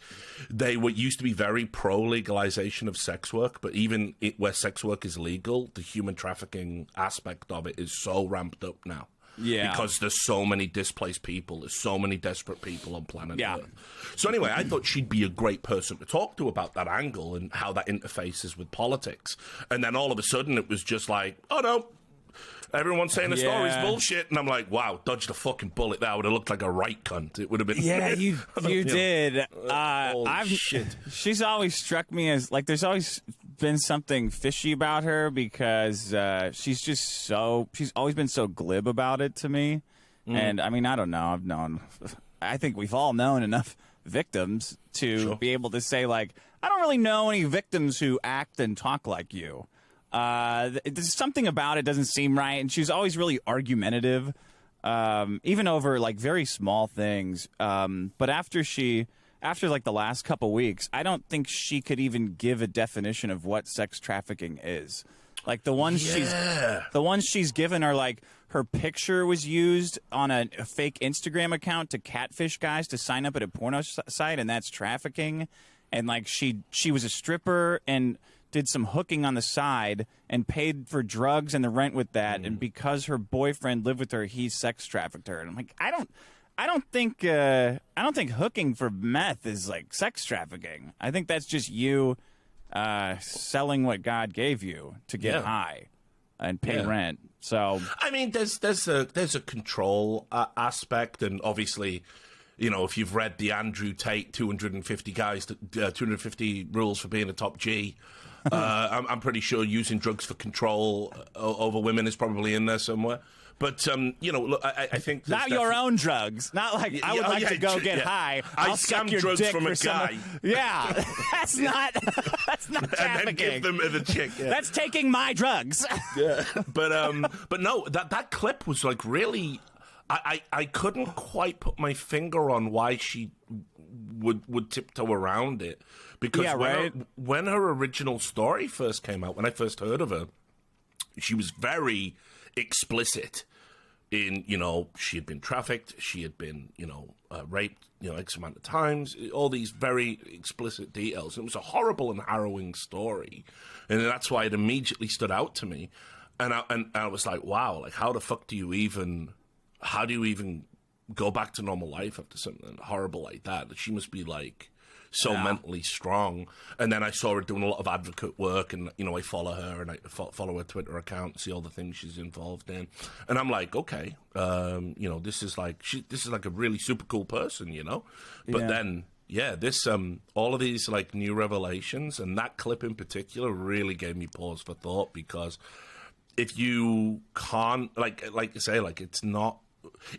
they used to be very pro legalization of sex work, but even where sex work is legal, the human trafficking aspect of it is so ramped up now. Yeah. Because there's so many displaced people. There's so many desperate people on planet Earth. So anyway, I thought she'd be a great person to talk to about that angle and how that interfaces with politics. And then all of a sudden it was just like, oh no, everyone's saying the story's bullshit. And I'm like, wow, dodged a fucking bullet. That would have looked like a right cunt. It would have been. Yeah, you did. Shit. She's always struck me as, like, there's always been something fishy about her, because she's always been so glib about it to me. And I mean, I don't know. I think we've all known enough victims to be able to say, like, I don't really know any victims who act and talk like you. There's something about it doesn't seem right, and she's always really argumentative, even over, like, very small things. But after like the last couple weeks, I don't think she could even give a definition of what sex trafficking is. Like, the ones she's given are like, her picture was used on a fake Instagram account to catfish guys to sign up at a porno site, and that's trafficking. And like, she was a stripper and did some hooking on the side and paid for drugs and the rent with that. And because her boyfriend lived with her, he sex trafficked her. And I'm like, I don't think hooking for meth is like sex trafficking. I think that's just you selling what God gave you to get high and pay rent. So I mean, there's a control aspect, and obviously, you know, if you've read the Andrew Tate 250 rules for being a top G, I'm pretty sure using drugs for control over women is probably in there somewhere. But, you know, look, I think... Not your own drugs. Not like, I would like to go get high. I I'll suck scam your drugs dick from a guy. Yeah, that's not trafficking. And then give them to the chick. Yeah. That's taking my drugs. Yeah. But no, that clip was like really... I couldn't quite put my finger on why she would tiptoe around it. Because when her original story first came out, when I first heard of her, she was very explicit in, you know, she had been trafficked, she had been, you know, raped, you know, X amount of times, all these very explicit details. It was a horrible and harrowing story, and that's why it immediately stood out to me. And I was like, wow, like how do you even go back to normal life after something horrible like that? She must be like so mentally strong. And then I saw her doing a lot of advocate work, and you know, I follow her and I follow her Twitter account, see all the things she's involved in, and I'm like, okay, you know, this is like a really super cool person, you know. But then this all of these like new revelations, and that clip in particular really gave me pause for thought, because if you can't like you say, like it's not.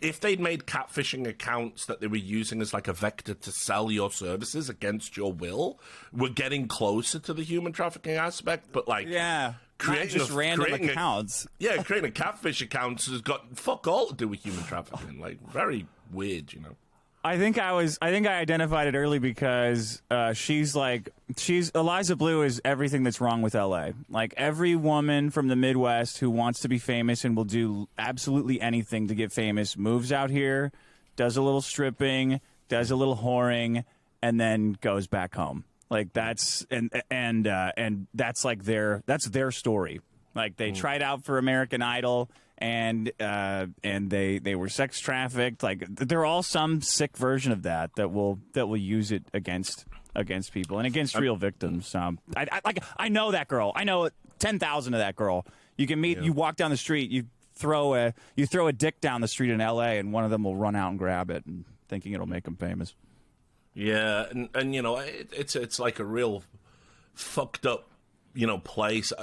If they'd made catfishing accounts that they were using as like a vector to sell your services against your will, we're getting closer to the human trafficking aspect. But like, creating just random accounts. Creating a catfish account has got fuck all to do with human trafficking. Like, very weird, you know. I think I identified it early because she's Eliza Blue is everything that's wrong with LA. Like every woman from the Midwest who wants to be famous and will do absolutely anything to get famous moves out here, does a little stripping, does a little whoring, and then goes back home. Like that's and that's like that's their story. Like they tried out for American Idol, and they were sex trafficked. Like they're all some sick version of that will use it against people and against real victims. I know that girl. I know 10,000 of that girl. You can meet. You walk down the street. You throw a dick down the street in L.A. and one of them will run out and grab it, and thinking it'll make them famous. Yeah, and you know, it's like a real fucked up, you know, place,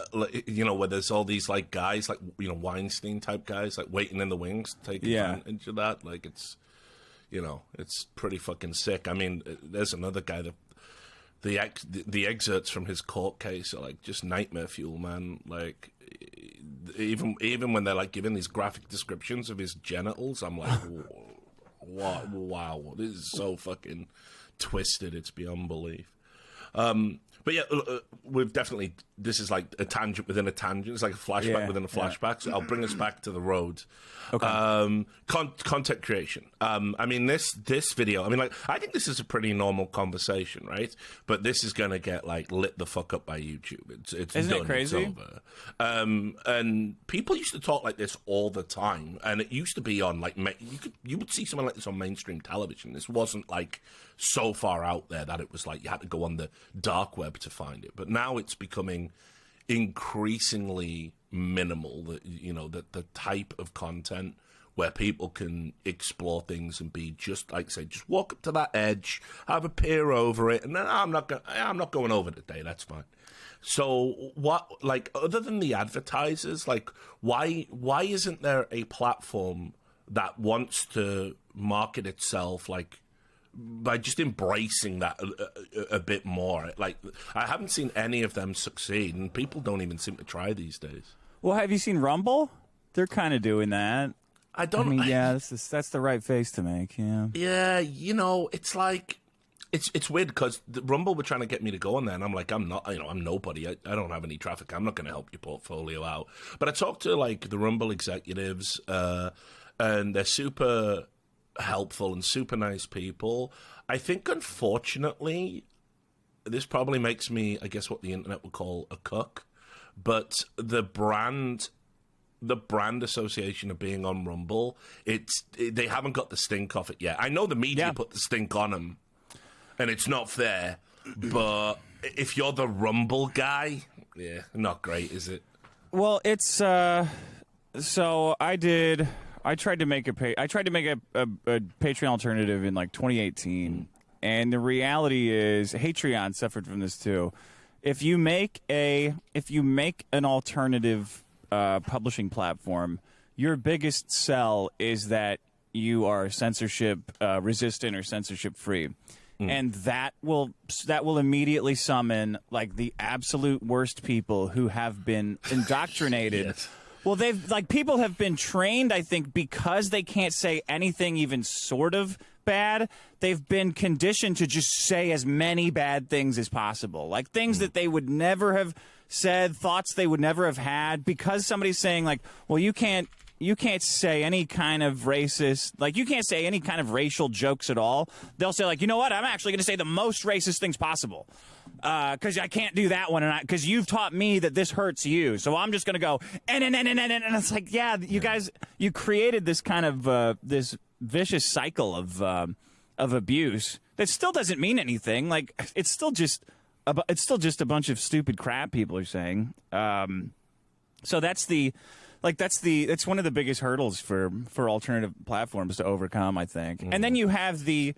you know, where there's all these like guys, like, you know, Weinstein type guys, like waiting in the wings to take advantage of that. Like it's, you know, it's pretty fucking sick. I mean, there's another guy that the excerpts from his court case are like just nightmare fuel, man. Like even when they're like giving these graphic descriptions of his genitals, I'm like, wow, this is so fucking twisted. It's beyond belief. But yeah, we've definitely, this is like a tangent within a tangent. It's like a flashback within a flashback. So I'll bring us back to the road. Okay. Content creation. I mean, this video, I mean, like, I think this is a pretty normal conversation, right? But this is going to get like lit the fuck up by YouTube. It's Isn't done. it crazy? It's over. And people used to talk like this all the time. And it used to be on like, you would see someone like this on mainstream television. This wasn't like so far out there that it was like you had to go on the dark web to find it. But now it's becoming increasingly minimal, that, you know, that the type of content where people can explore things and be just like, say, just walk up to that edge, have a peer over it, and then I'm not going over today. That's fine. So what, like, other than the advertisers, like, why isn't there a platform that wants to market itself like by just embracing that a bit more? Like, I haven't seen any of them succeed, and people don't even seem to try these days. Well, have you seen Rumble? They're kind of doing that. I mean, that's the right face to make. Yeah. Yeah, you know, it's like it's weird because Rumble were trying to get me to go on there, and I'm like, I'm not, you know, I'm nobody. I don't have any traffic. I'm not going to help your portfolio out. But I talked to like the Rumble executives, and they're super helpful and super nice people. I think, unfortunately, this probably makes me, I guess, what the internet would call a cuck. But the brand association of being on Rumble, they haven't got the stink off it yet. I know the media put the stink on them, and it's not fair. But if you're the Rumble guy, not great, is it? Well, it's so I I tried to make a Patreon alternative in like 2018, and the reality is Patreon suffered from this too. If you make an alternative publishing platform, your biggest sell is that you are censorship resistant or censorship free. And that will immediately summon like the absolute worst people who have been indoctrinated. Yes. Well, people have been trained, I think, because they can't say anything even sort of bad. They've been conditioned to just say as many bad things as possible, like things that they would never have said, thoughts they would never have had, because somebody's saying like, well, you can't say any kind of racist, like you can't say any kind of racial jokes at all. They'll say like, you know what, I'm actually going to say the most racist things possible because I can't do that one, and because you've taught me that this hurts you, so I'm just going to go and it's like, yeah, you guys, you created this kind of this vicious cycle of abuse that still doesn't mean anything. Like it's still just a bunch of stupid crap people are saying. So that's one of the biggest hurdles for alternative platforms to overcome, I think. And then you have the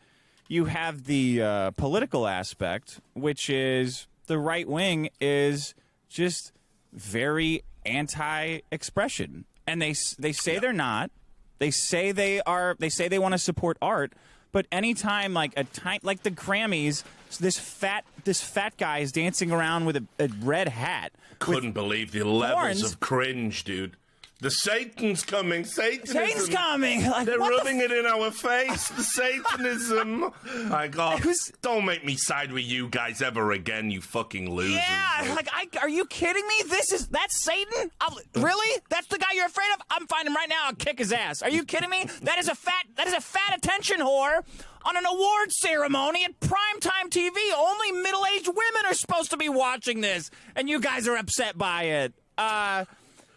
political aspect, which is the right wing is just very anti-expression, and they say they're not. They say they are. They say they want to support art, but anytime like the Grammys, this fat guy is dancing around with a red hat. Couldn't believe the levels of cringe, dude. The Satan's coming. Satan's coming. Like, they're rubbing it in our face. The Satanism. My God. Don't make me side with you guys ever again, you fucking losers. Yeah. Like, are you kidding me? That's Satan? Really? That's the guy you're afraid of? I'm finding him right now. I'll kick his ass. Are you kidding me? That is a fat attention whore on an award ceremony at primetime TV. Only middle-aged women are supposed to be watching this, and you guys are upset by it.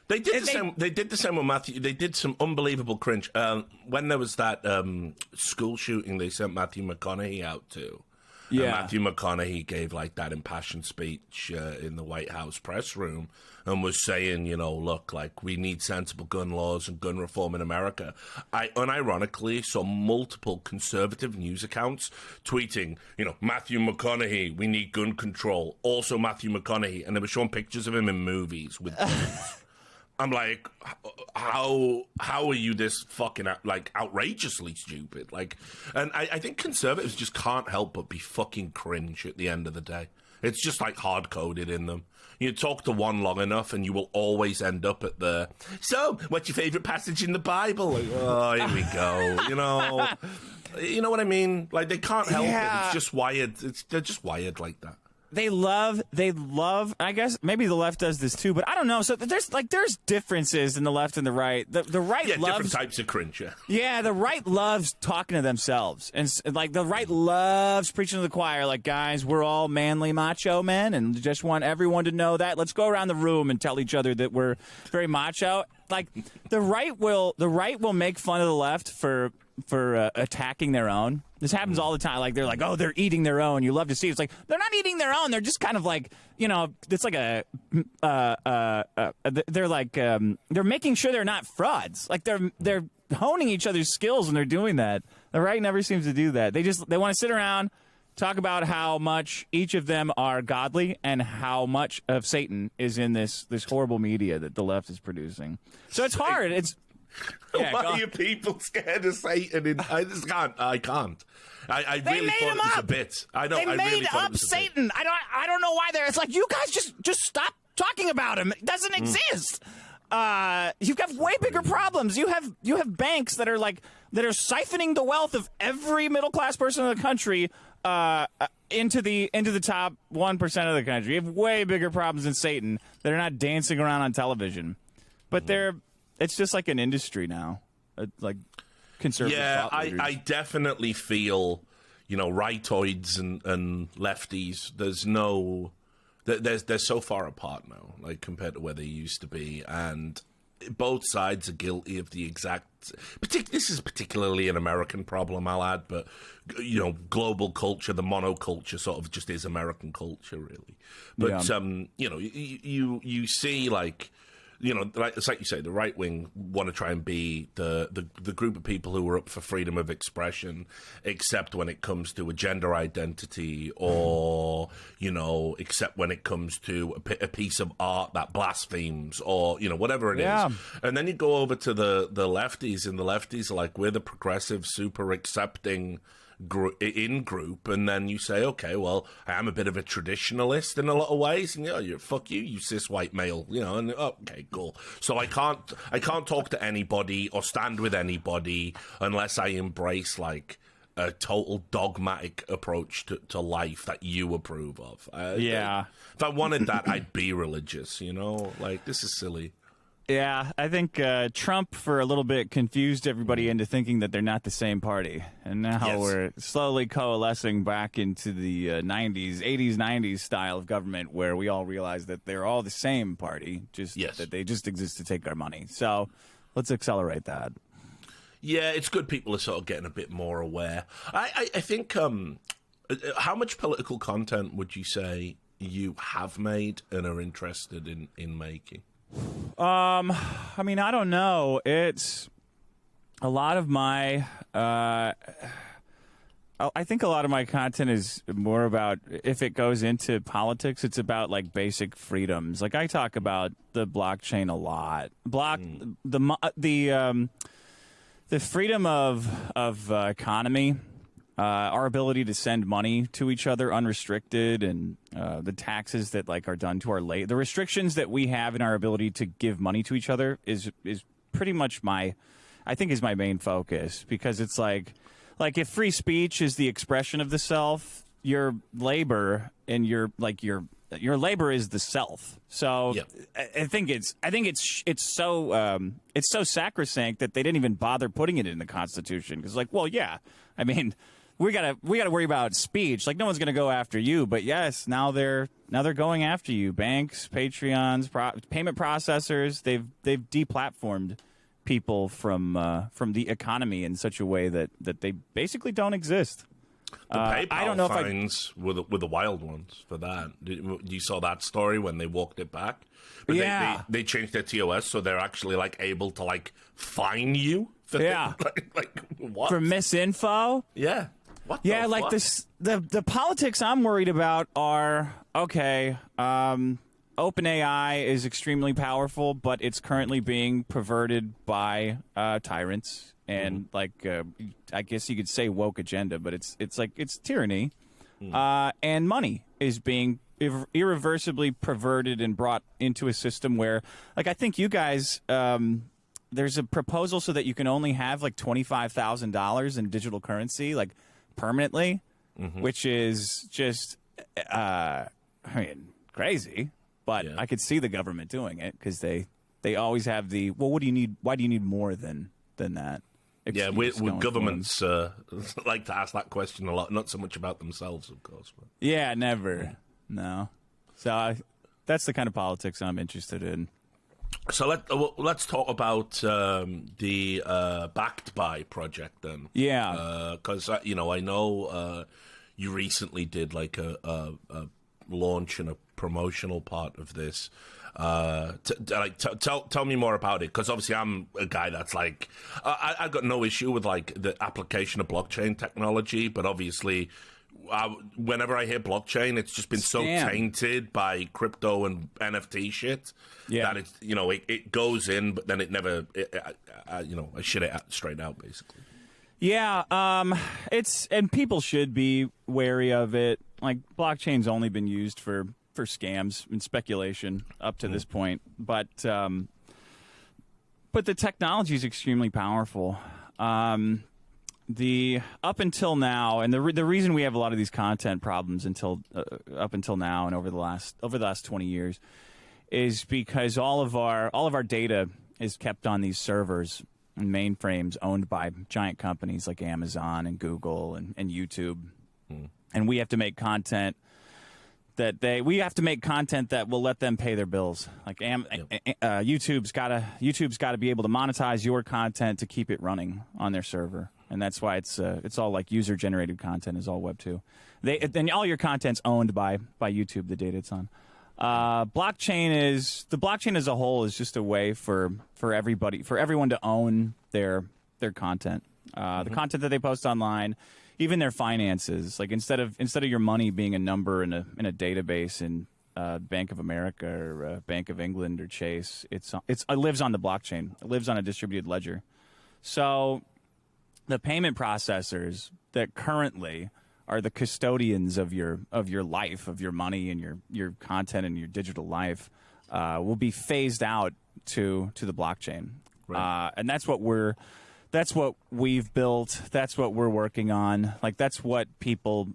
They did the same with Matthew. They did some unbelievable cringe. When there was that school shooting, they sent Matthew McConaughey out to. Yeah. And Matthew McConaughey gave like that impassioned speech in the White House press room and was saying, you know, look, like we need sensible gun laws and gun reform in America. I unironically saw multiple conservative news accounts tweeting, you know, Matthew McConaughey, we need gun control. Also Matthew McConaughey. And they were showing pictures of him in movies with guns. I'm like, how are you this fucking outrageously stupid? Like, and I think conservatives just can't help but be fucking cringe at the end of the day. It's just like hard coded in them. You talk to one long enough, and you will always end up at the. So, what's your favorite passage in the Bible? Like, oh, here we go. You know what I mean? Like they can't help it. It's just wired. They're just wired like that. They love, I guess maybe the left does this too, but I don't know. So there's differences in the left and the right. The right loves different types of cringe. Yeah. Yeah, the right loves talking to themselves. And like the right loves preaching to the choir, like, guys, we're all manly macho men and just want everyone to know that. Let's go around the room and tell each other that we're very macho. Like the right will make fun of the left for attacking their own. This happens all the time. Like they're like, oh, they're eating their own. You love to see it. It's like they're not eating their own. They're just kind of like, you know, it's like they're like they're making sure they're not frauds. Like they're honing each other's skills when they're doing that. The right never seems to do that. They want to sit around, talk about how much each of them are godly and how much of Satan is in this horrible media that the left is producing. So it's hard. Why are you people scared of Satan? I just can't. I can't. I really thought it was a bit. I know. They made up Satan. I don't know why they're. It's like, you guys just stop talking about him. It doesn't exist. You've got way bigger problems. You have banks that are siphoning the wealth of every middle class person in the country into the top 1% of the country. You have way bigger problems than Satan that are not dancing around on television, but it's just like an industry now, like conservative. Yeah, I definitely feel, you know, rightoids and lefties. They're so far apart now, like compared to where they used to be, and both sides are guilty of the exact. This is particularly an American problem, I'll add, but you know, global culture, the monoculture, sort of just is American culture, really. But you know, you see like. it's like you say, the right wing want to try and be the group of people who are up for freedom of expression, except when it comes to a gender identity, or except when it comes to a piece of art that blasphemes, or whatever it is. And then you go over to the lefties, and the lefties are like, we're the progressive, super accepting group, and then you say, okay, well, I am a bit of a traditionalist in a lot of ways, and fuck you cis white male, and okay, cool. So I can't talk to anybody or stand with anybody unless I embrace like a total dogmatic approach to life that you approve of. If I wanted that, I'd be religious. Like, this is silly. Yeah, I think Trump for a little bit confused everybody into thinking that they're not the same party. And now we're slowly coalescing back into the 80s, 90s style of government where we all realize that they're all the same party, just that they just exist to take our money. So let's accelerate that. Yeah, it's good people are sort of getting a bit more aware. I think, how much political content would you say you have made and are interested in making? I mean, I don't know. It's a lot of my, I think a lot of my content is more about, if it goes into politics, it's about like basic freedoms. Like I talk about the blockchain a lot. The freedom of economy, our ability to send money to each other unrestricted, and the taxes that like are done to our the restrictions that we have in our ability to give money to each other is pretty much my main focus, because it's like if free speech is the expression of the self, your labor and your labor is the self. So I think it's so sacrosanct that they didn't even bother putting it in the Constitution, because I mean, we gotta worry about speech. Like, no one's gonna go after you, but yes, now they're going after you. Banks, Patreons, payment processors. They've deplatformed people from the economy in such a way that they basically don't exist. The PayPal fines were the wild ones for that. You saw that story when they walked it back. But they changed their TOS, so they're actually like able to like fine you for like what? For misinfo? Yeah. What the fuck? Like this the politics I'm worried about are OpenAI is extremely powerful, but it's currently being perverted by tyrants and I guess you could say woke agenda, but it's tyranny. And money is being irreversibly perverted and brought into a system where, like, I think you guys, there's a proposal so that you can only have like $25,000 in digital currency, like permanently, which is just, crazy. But I could see the government doing it, because they always have the, well, what do you need? Why do you need more than that? With governments like to ask that question a lot, not so much about themselves, of course. But. Yeah, never. No. So that's the kind of politics I'm interested in. So let's talk about the Backed By project then. Yeah. Because, I know you recently did like a launch and a promotional part of this. Tell me more about it, because obviously I'm a guy that's like I've got no issue with like the application of blockchain technology, but obviously whenever I hear blockchain, it's just been so tainted by crypto and NFT shit that it's it goes in, but then it never I shit it straight out basically. Yeah, and people should be wary of it. Like, blockchain's only been used for scams and speculation up to this point, but the technology is extremely powerful. The up until now, and the reason we have a lot of these content problems up until now and over the last 20 years is because all of our data is kept on these servers and mainframes owned by giant companies like Amazon and Google and YouTube, and we have to make content that will let them pay their bills. Like YouTube's got to be able to monetize your content to keep it running on their server, and that's why it's all like user generated content is all Web 2. Then all your content's owned by YouTube, the data it's on. Blockchain as a whole is just a way for everyone to own their content, the content that they post online, even their finances. Like instead of your money being a number in a database in Bank of America or Bank of England or Chase, it lives on the blockchain. It lives on a distributed ledger. So the payment processors that currently are the custodians of your life, of your money and your content and your digital life, will be phased out to the blockchain. Right. And that's what we've built. That's what we're working on. Like that's what people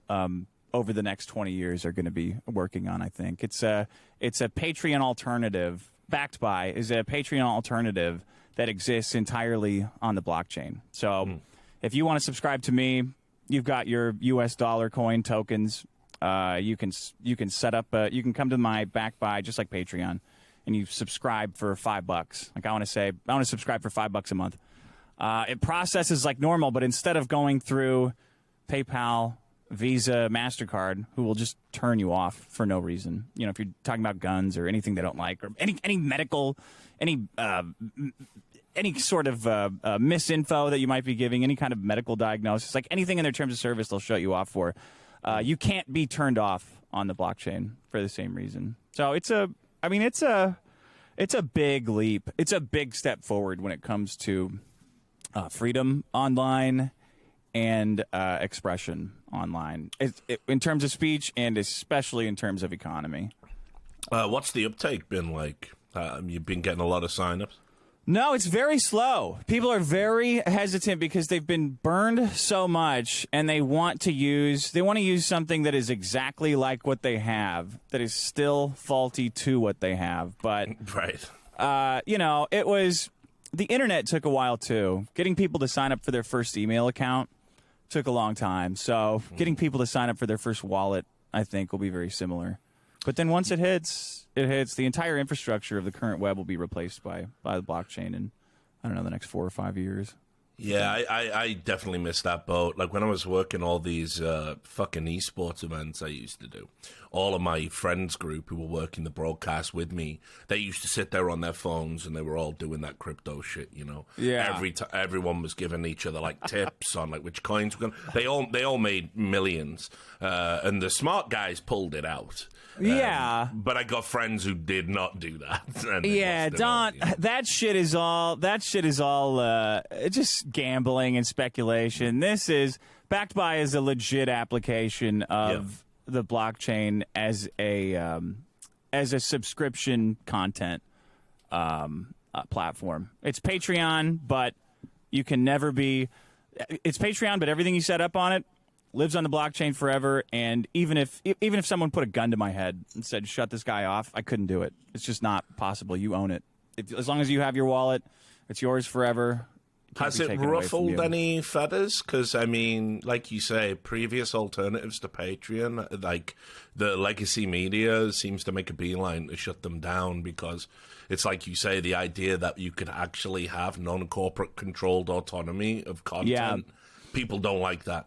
over the next 20 years are going to be working on. I think it's a Patreon alternative backed by is a Patreon alternative that exists entirely on the blockchain. So if you want to subscribe to me, you've got your US dollar coin tokens. You can set up. You can come to my back by just like Patreon, and you subscribe for $5. Like I want to subscribe for $5 a month. It processes like normal, but instead of going through PayPal, Visa, MasterCard, who will just turn you off for no reason. You know, if you're talking about guns or anything they don't like, or any medical, any sort of misinfo that you might be giving, any kind of medical diagnosis, like anything in their terms of service, they'll shut you off for. You can't be turned off on the blockchain for the same reason. So it's a big leap. It's a big step forward when it comes to freedom online and expression online, in terms of speech and especially in terms of economy. What's the uptake been like? You've been getting a lot of signups? No, it's very slow. People are very hesitant because they've been burned so much, and they want to use something that is exactly like what they have, that is still faulty to what they have. But right, it was the internet took a while too. Getting people to sign up for their first email account took a long time. So getting people to sign up for their first wallet, I think, will be very similar. But then once it hits, the entire infrastructure of the current web will be replaced by the blockchain in, I don't know, the next 4 or 5 years. Yeah, I definitely missed that boat. Like when I was working all these fucking esports events I used to do, all of my friends group who were working the broadcast with me, they used to sit there on their phones and they were all doing that crypto shit, you know. Yeah. Everyone was giving each other like tips on like which coins were going. They all made millions, and the smart guys pulled it out. Yeah, but I got friends who did not do that. Yeah, that shit is all just gambling and speculation. This is backed by as a legit application of the blockchain as a subscription content platform. It's Patreon, but you can never be. It's Patreon, but everything you set up on it lives on the blockchain forever. And even if someone put a gun to my head and said, shut this guy off, I couldn't do it. It's just not possible. You own it. As long as you have your wallet, it's yours forever. Has it ruffled any feathers? Because, I mean, like you say, previous alternatives to Patreon, like the legacy media seems to make a beeline to shut them down because it's like you say, the idea that you could actually have non-corporate controlled autonomy of content. Yeah. People don't like that.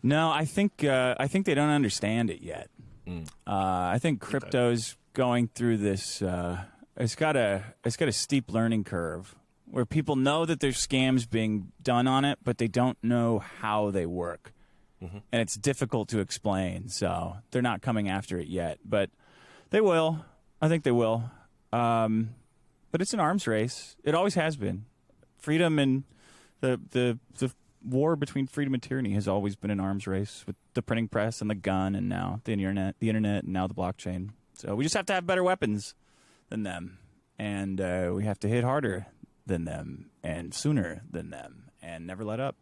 No, I think they don't understand it yet. I think crypto's going through this. It's got a steep learning curve where people know that there's scams being done on it, but they don't know how they work, and it's difficult to explain. So they're not coming after it yet, but they will. I think they will. But it's an arms race. It always has been. Freedom and the war between freedom and tyranny has always been an arms race with the printing press and the gun, and now the internet, and now the blockchain. So we just have to have better weapons than them, and we have to hit harder than them and sooner than them, and never let up.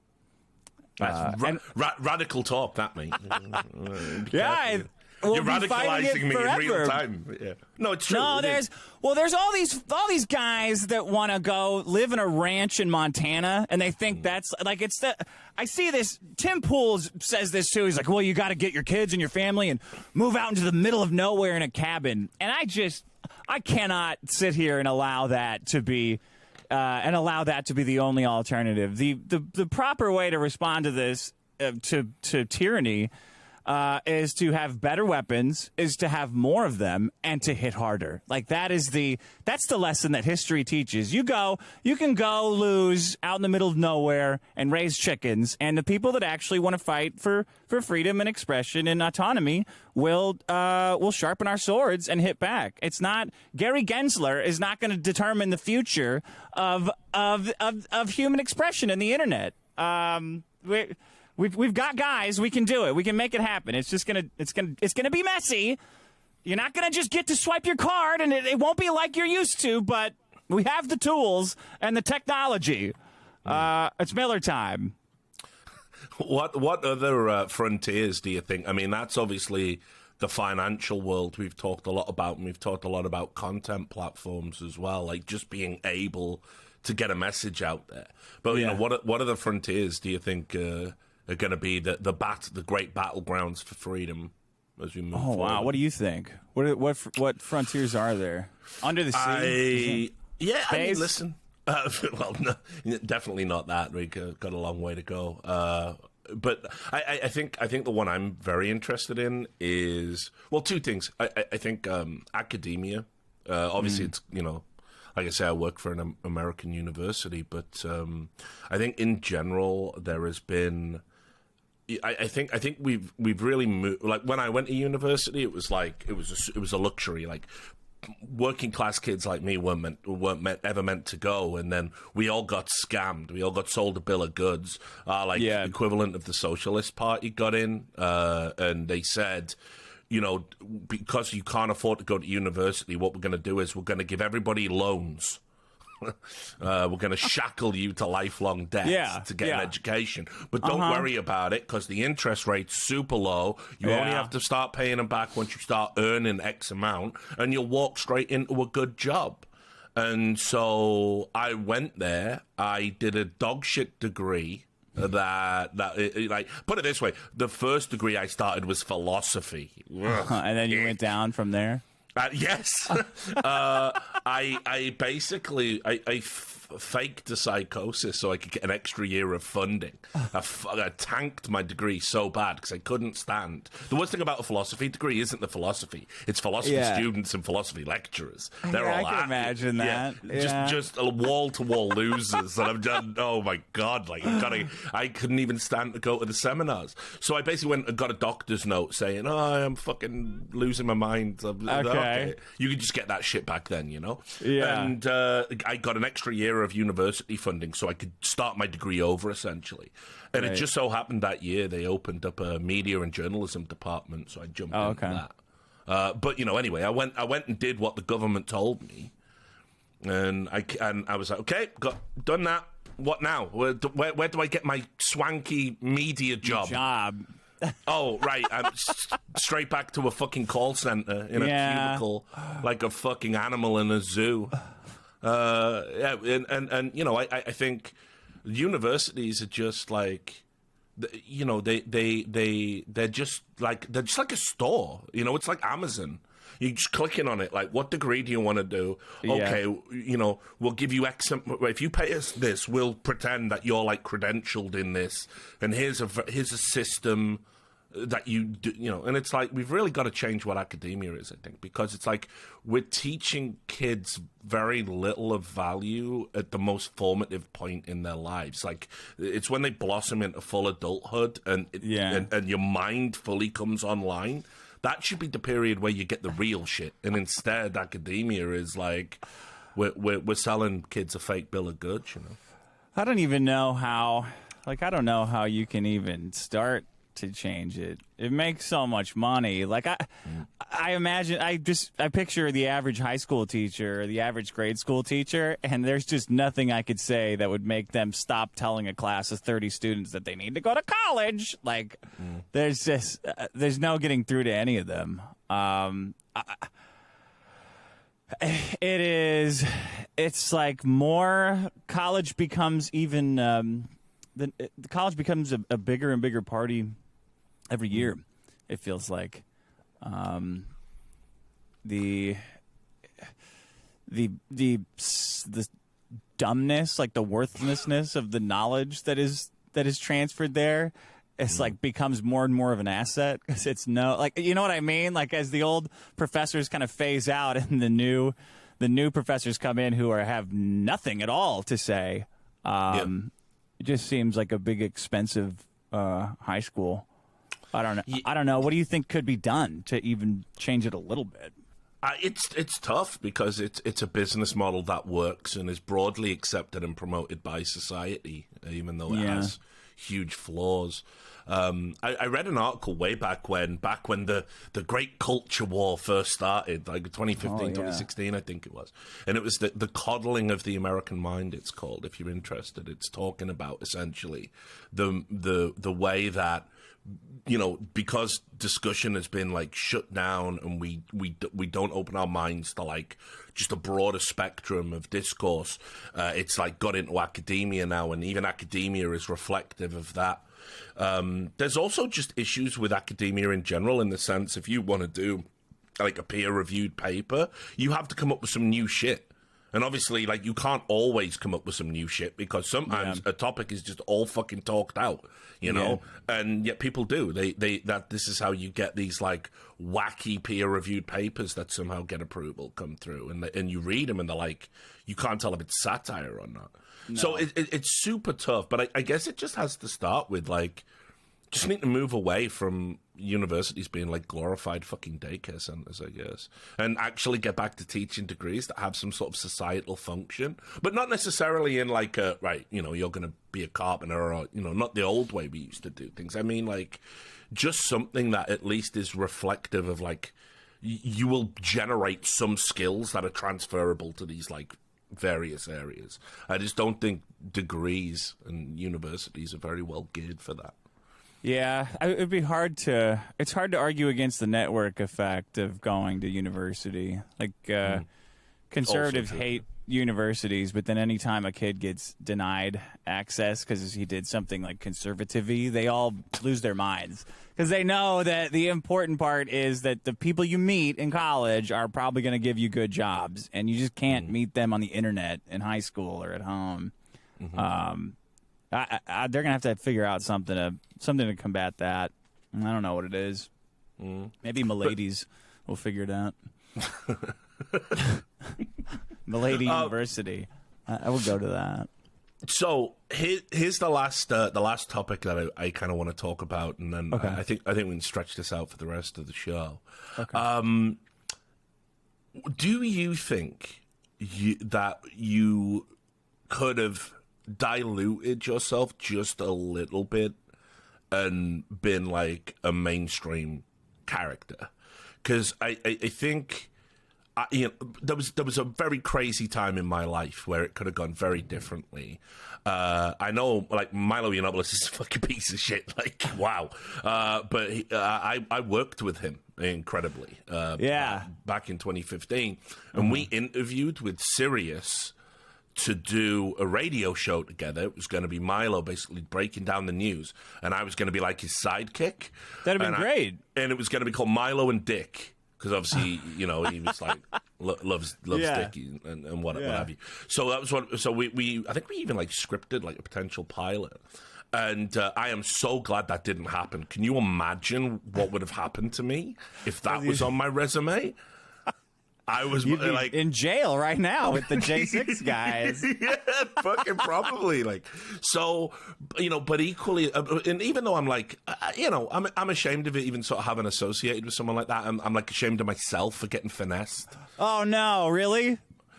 That's radical talk, that mate. Yeah. You're radicalizing me in real time. Yeah. No, it's true. No, there's all these guys that want to go live in a ranch in Montana, and they think that's like it's the. I see this. Tim Pool says this too. He's like, well, you got to get your kids and your family and move out into the middle of nowhere in a cabin. And I cannot sit here and allow that to be. The only alternative. The proper way to respond to this, to tyranny, is to have better weapons, is to have more of them, and to hit harder. Like that's the lesson that history teaches. You can go lose out in the middle of nowhere and raise chickens, and the people that actually want to fight for freedom and expression and autonomy will sharpen our swords and hit back. It's not Gary Gensler is not going to determine the future of human expression in the internet. We've got guys. We can do it. We can make it happen. It's gonna be messy. You're not gonna just get to swipe your card, and it won't be like you're used to. But we have the tools and the technology. It's Miller time. What other frontiers do you think? I mean, that's obviously the financial world we've talked a lot about, and we've talked a lot about content platforms as well, like just being able to get a message out there. But you know, what other frontiers do you think are going to be the great battlegrounds for freedom as we move forward? Wow, what do you think? What frontiers are there? Under the sea? I mean, listen. Well, no, definitely not that. We got a long way to go. But I think the one I'm very interested in is, well, two things. I think academia. Obviously, it's, you know, like I say, I work for an American university, but I think in general there has been. I think we've really moved. Like when I went to university, it was a luxury. Like working class kids like me weren't ever meant to go, and then we all got scammed. We all got sold a bill of goods, equivalent of the Socialist Party got in, and they said, you know, because you can't afford to go to university, what we're going to do is we're going to give everybody loans. We're going to shackle you to lifelong debt to get an education. But don't worry about it, because the interest rate's super low. You only have to start paying them back once you start earning X amount, and you'll walk straight into a good job. And so I went there. I did a dog shit degree. Like, put it this way, the first degree I started was philosophy. And then you went down from there? Yes. I basically faked a psychosis so I could get an extra year of funding. I tanked my degree so bad because I couldn't stand. The worst thing about a philosophy degree isn't the philosophy. It's philosophy students and philosophy lecturers. They're all I can imagine that. Yeah. Just wall-to-wall losers. And I've done, oh my God, like I couldn't even stand to go to the seminars. So I basically went and got a doctor's note saying, oh, I'm fucking losing my mind. Okay. You could just get that shit back then, you know? Yeah. And I got an extra year of university funding so I could start my degree over, essentially. And it just so happened that year they opened up a media and journalism department, so I jumped into that. But, you know, anyway, I went and did what the government told me. And I was like, okay, done that. What now? Where do I get my swanky media job? Oh, right. I'm straight back to a fucking call center in a cubicle like a fucking animal in a zoo. And you know, I think universities are just like, you know, they're just like a store. You know, it's like Amazon. You're just clicking on it, like, what degree do you want to do? Okay, you know, we'll give you X. If you pay us this, we'll pretend that you're, like, credentialed in this. And here's a system that you do, you know. And it's like, we've really got to change what academia is, I think, because it's like we're teaching kids very little of value at the most formative point in their lives. Like, it's when they blossom into full adulthood and your mind fully comes online. That should be the period where you get the real shit, and instead, academia is like we're selling kids a fake bill of goods. You know, I don't even know how. Like, I don't know how you can even start to change it. It makes so much money. Like I imagine, I picture the average high school teacher or the average grade school teacher, and there's just nothing I could say that would make them stop telling a class of 30 students that they need to go to college. Like, there's just there's no getting through to any of them. It's like more college becomes even the college becomes a bigger and bigger party every year. It feels like the dumbness, like the worthlessness of the knowledge that is transferred there it's like becomes more and more of an asset because it's like, you know what I mean? Like as the old professors kind of phase out and the new professors come in who have nothing at all to say. It just seems like a big expensive high school. I don't know. I don't know. What do you think could be done to even change it a little bit? It's tough because it's a business model that works and is broadly accepted and promoted by society, even though it has huge flaws. I read an article way back when the great culture war first started, like 2015, 2016, I think it was. And it was the coddling of the American mind, it's called, if you're interested. It's talking about essentially the way that, you know, because discussion has been like shut down and we don't open our minds to like just a broader spectrum of discourse. It's like got into academia now, and even academia is reflective of that. There's also just issues with academia in general, in the sense if you want to do like a peer-reviewed paper, you have to come up with some new shit. And obviously, like, you can't always come up with some new shit because sometimes a topic is just all fucking talked out, you know? And yet people do. This is how you get these, like, wacky peer-reviewed papers that somehow get approval come through. And you read them and they're like, you can't tell if it's satire or not. No. So it's super tough. But I guess it just has to start with, like, just need to move away from universities being like glorified fucking daycare centers, I guess, and actually get back to teaching degrees that have some sort of societal function, but not necessarily in like a, right, you know, you're going to be a carpenter or, you know, not the old way we used to do things. I mean, like, just something that at least is reflective of like, you will generate some skills that are transferable to these like various areas. I just don't think degrees and universities are very well geared for that. Yeah, it'd be hard to. It's hard to argue against the network effect of going to university. Like conservatives hate universities, but then anytime a kid gets denied access because he did something like conservative-y, they all lose their minds because they know that the important part is that the people you meet in college are probably going to give you good jobs, and you just can't meet them on the internet in high school or at home. They're gonna have to figure out something to combat that. I don't know what it is. Maybe Miladies will figure it out. Milady University. I will go to that. So here's the last topic that I kind of want to talk about, and then I think we can stretch this out for the rest of the show. Okay. Do you think that you could have diluted yourself just a little bit and been like a mainstream character? Because I think you know, there was a very crazy time in my life where it could have gone very differently. I know, like, Milo Yiannopoulos is a fucking piece of shit. Like, wow. But I worked with him incredibly. Back in 2015, and we interviewed with Sirius to do a radio show together. It was going to be Milo basically breaking down the news, and I was going to be like his sidekick. That'd have been great. And it was going to be called Milo and Dick, because obviously, you know, he was like loves Dick and what have you. So that was what. So we I think we even like scripted like a potential pilot. And I am so glad that didn't happen. Can you imagine what would have happened to me if that was on my resume? I was like in jail right now with the J6 guys. Yeah, fucking probably. Like, so, you know, but equally, and even though I'm like, you know, I'm ashamed of it, even sort of having associated with someone like that. I'm like ashamed of myself for getting finessed. Oh no, really?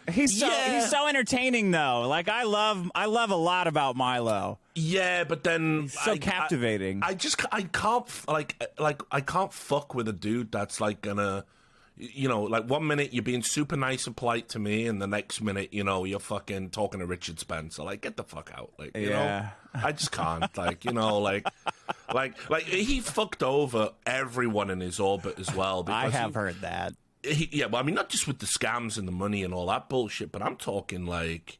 He's so entertaining though. Like, I love a lot about Milo. Yeah, but then he's so captivating. I can't I can't fuck with a dude that's like gonna, you know, like 1 minute you're being super nice and polite to me, and the next minute, you know, you're fucking talking to Richard Spencer. Like, get the fuck out. Like, you know, I just can't. Like, you know, like he fucked over everyone in his orbit as well. I have heard that. Well, I mean, not just with the scams and the money and all that bullshit, but I'm talking like,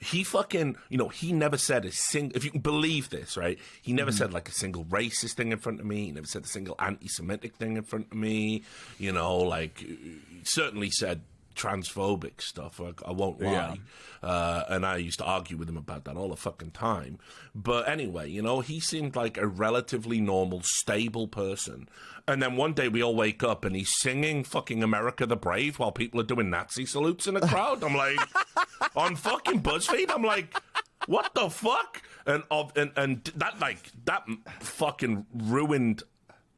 he fucking, you know, he never said a single, if you can believe this, right? He never said like a single racist thing in front of me. He never said a single anti-Semitic thing in front of me. You know, like, he certainly said transphobic stuff. I won't lie. And I used to argue with him about that all the fucking time. But anyway, you know, he seemed like a relatively normal, stable person. And then one day we all wake up and he's singing fucking America the Brave while people are doing Nazi salutes in a crowd. I'm like, on fucking BuzzFeed, I'm like, what the fuck? And that fucking ruined,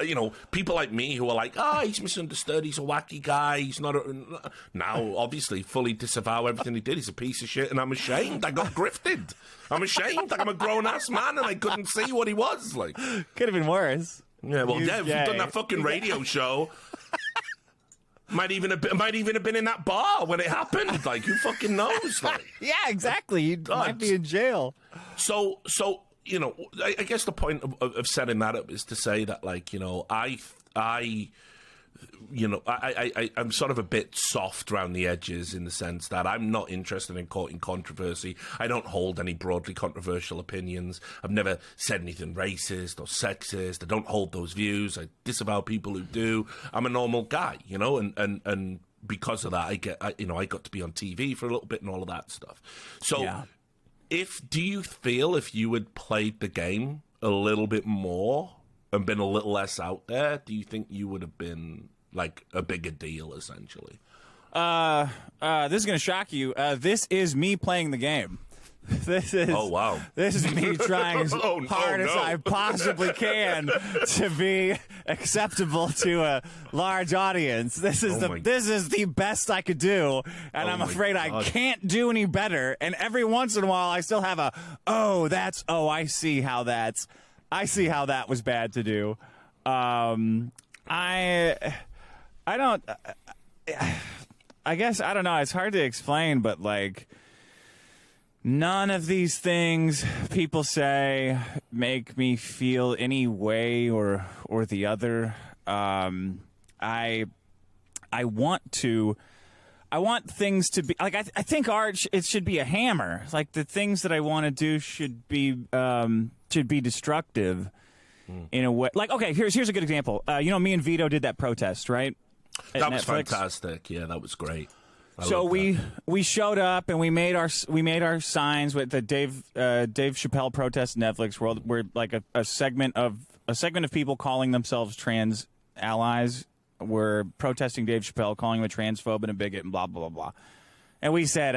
you know, people like me who are like, he's misunderstood, he's a wacky guy, he's not now obviously fully disavow everything he did, he's a piece of shit, and I'm ashamed. I got grifted. I'm ashamed. Like, I'm a grown-ass man and I couldn't see what he was. Like, could have been worse. Yeah, well, if you've done that fucking radio show, might even have been in that bar when it happened. Like, who fucking knows? Like, yeah, exactly. You might be in jail. So you know, I guess the point of setting that up is to say that, like, you know, I'm sort of a bit soft around the edges in the sense that I'm not interested in courting controversy. I don't hold any broadly controversial opinions. I've never said anything racist or sexist. I don't hold those views. I disavow people who do. I'm a normal guy, you know, and because of that, I got to be on TV for a little bit and all of that stuff. So, yeah. Do you feel if you had played the game a little bit more and been a little less out there, do you think you would have been like a bigger deal, essentially? This is going to shock you. This is me playing the game. This is This is me trying as hard as I possibly can to be acceptable to a large audience. This is the best I could do, and I'm afraid I can't do any better. And every once in a while, I still have I see how that was bad to do. I guess I don't know. It's hard to explain, but like, none of these things people say make me feel any way or the other. I want things to be like, I think art it should be a hammer. Like, the things that I want to do should be destructive in a way. Like, okay, here's a good example. You know, me and Vito did that protest, right? That was fantastic. Yeah, that was great. So we showed up and we made our signs with the Dave Chappelle protest Netflix world. We're like a segment of people calling themselves trans allies. We're protesting Dave Chappelle, calling him a transphobe and a bigot and blah blah blah blah. And we said,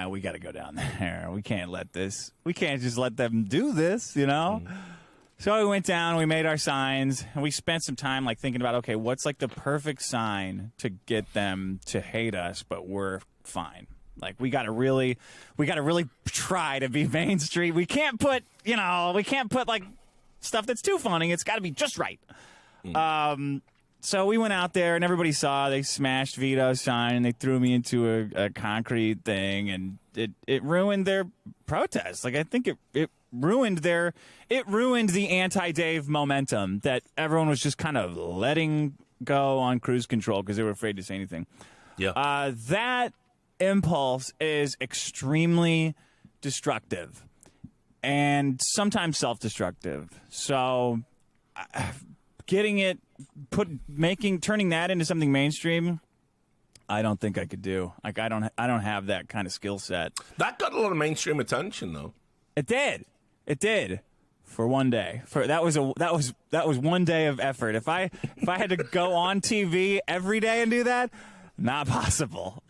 we got to go down there. We can't just let them do this, you know. So we went down, we made our signs, and we spent some time like thinking about, okay, what's like the perfect sign to get them to hate us, but we're fine. Like, we got to really try to be mainstream. We can't put like stuff that's too funny. It's got to be just right. So we went out there and everybody saw. They smashed Vito's sign and they threw me into a concrete thing, and it ruined their protest. Like, I think it ruined the anti-Dave momentum that everyone was just kind of letting go on cruise control because they were afraid to say anything. Yeah. That impulse is extremely destructive and sometimes self-destructive. So turning that into something mainstream, I don't think I could do. Like, I don't have that kind of skill set. That got a lot of mainstream attention, though. It did. For one day. That was one day of effort. If I had to go on TV every day and do that, not possible.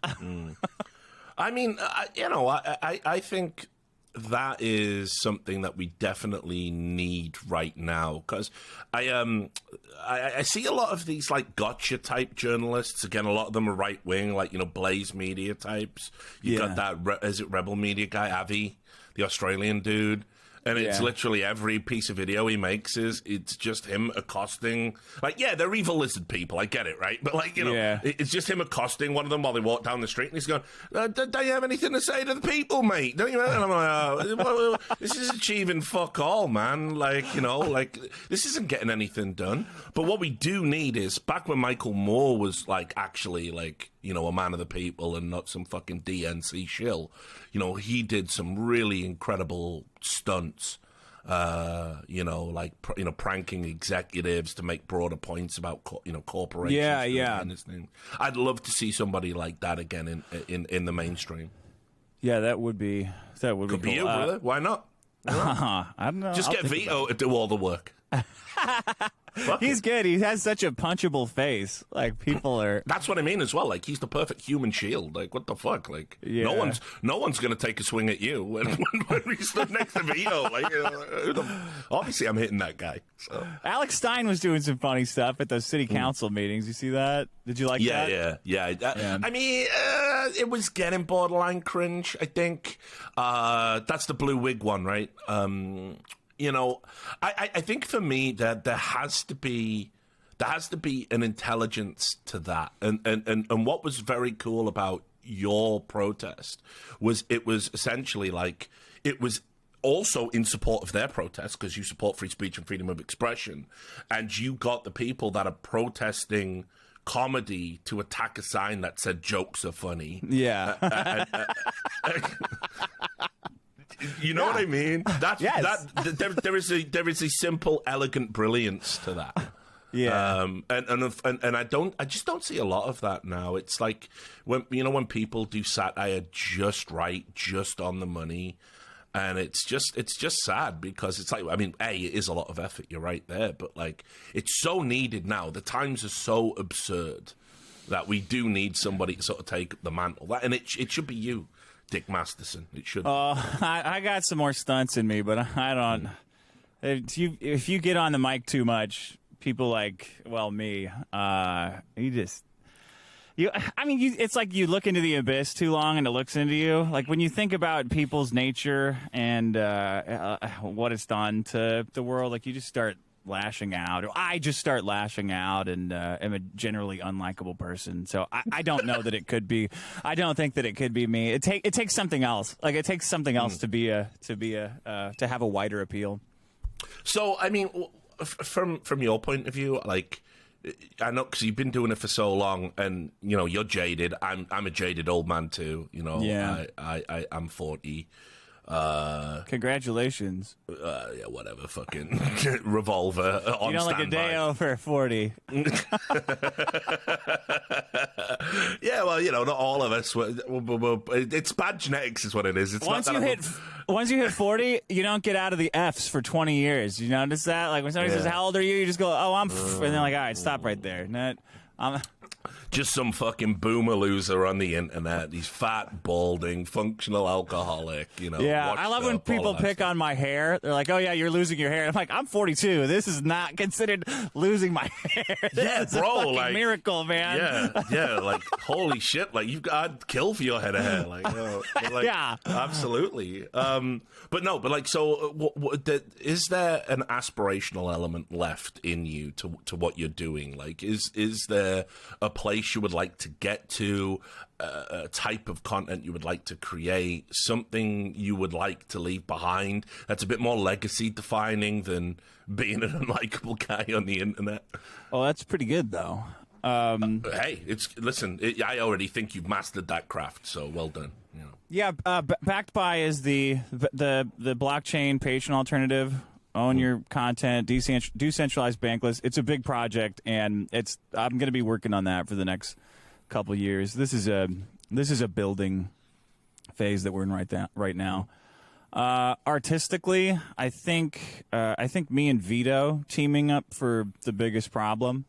I mean, I think that is something that we definitely need right now, because I see a lot of these like gotcha type journalists. Again, a lot of them are right wing, like, you know, Blaze Media types. You got that is it Rebel Media guy, Avi, the Australian dude. And it's literally every piece of video he makes it's just him accosting. Like, yeah, they're evil lizard people. I get it, right? But, like, you know, it's just him accosting one of them while they walk down the street. And he's going, don't you have anything to say to the people, mate? Don't you? And I'm like, this is achieving fuck all, man. Like, you know, like, this isn't getting anything done. But what we do need is, back when Michael Moore was, like, actually, like, you know, a man of the people and not some fucking DNC shill, you know, he did some really incredible stunts pranking executives to make broader points about corporations. Yeah. I'd love to see somebody like that again in the mainstream. Yeah, that would be Could be cool. you, brother. Why not? I don't know. Just get Vito to do all the work. He's good. He has such a punchable face. Like, people are. That's what I mean as well. Like, he's the perfect human shield. Like, what the fuck? Like, no one's gonna take a swing at you when we stood next to Vito. Like, obviously, I'm hitting that guy. So. Alex Stein was doing some funny stuff at those city council meetings. You see that? Did you like that? Yeah. I mean, it was getting borderline cringe. I think that's the blue wig one, right? I think for me that there has to be an intelligence to that, and what was very cool about your protest was it was essentially like it was also in support of their protest because you support free speech and freedom of expression, and you got the people that are protesting comedy to attack a sign that said jokes are funny. Yeah. You know what I mean? There is a simple, elegant brilliance to that. Yeah. I just don't see a lot of that now. It's like when people do satire just right, just on the money, and it's just sad because it's like, I mean, it is a lot of effort. You're right there, but like it's so needed now. The times are so absurd that we do need somebody to sort of take the mantle. And it should be you, Dick Masterson. It should. I got some more stunts in me, but I don't. If you get on the mic too much, people like, well, me, it's like you look into the abyss too long and it looks into you. Like when you think about people's nature and what it's done to the world, like you just start lashing out. Or I just start lashing out and am a generally unlikable person. So I don't know that it could be. I don't think that it could be me. It takes something else. Like it takes something else to have a wider appeal. So I mean, from your point of view, like. I know because you've been doing it for so long, and you're jaded. I'm a jaded old man too. Yeah. I'm 40. Congratulations. Yeah, whatever. Fucking revolver on you don't standby. Like a day over 40. Yeah, well, not all of us. It's bad genetics, is what it is. It's once you hit 40, you don't get out of the Fs for 20 years. You notice that? Like when somebody says, "How old are you?" You just go, "Oh, I'm," and then like, all right, stop right there. Just some fucking boomer loser on the internet. He's fat, balding, functional alcoholic, Yeah, I love when people pick on my hair. They're like, oh, yeah, you're losing your hair. I'm like, I'm 42. This is not considered losing my hair. This is bro, a fucking miracle, man. Yeah, like, holy shit. Like, you've got to kill for your head of hair. Yeah. Absolutely. So is there an aspirational element left in you to what you're doing? Like, is there a place you would like to get to, a type of content you would like to create, something you would like to leave behind that's a bit more legacy defining than being an unlikable guy on the internet? Oh, that's pretty good though. Hey, I already think you've mastered that craft, so well done. Yeah, Backed By is the blockchain patron alternative. Own your content, decentralized bankless. It's a big project, and I'm going to be working on that for the next couple of years. This is a building phase that we're in right now. Artistically, I think me and Vito teaming up for The Biggest Problem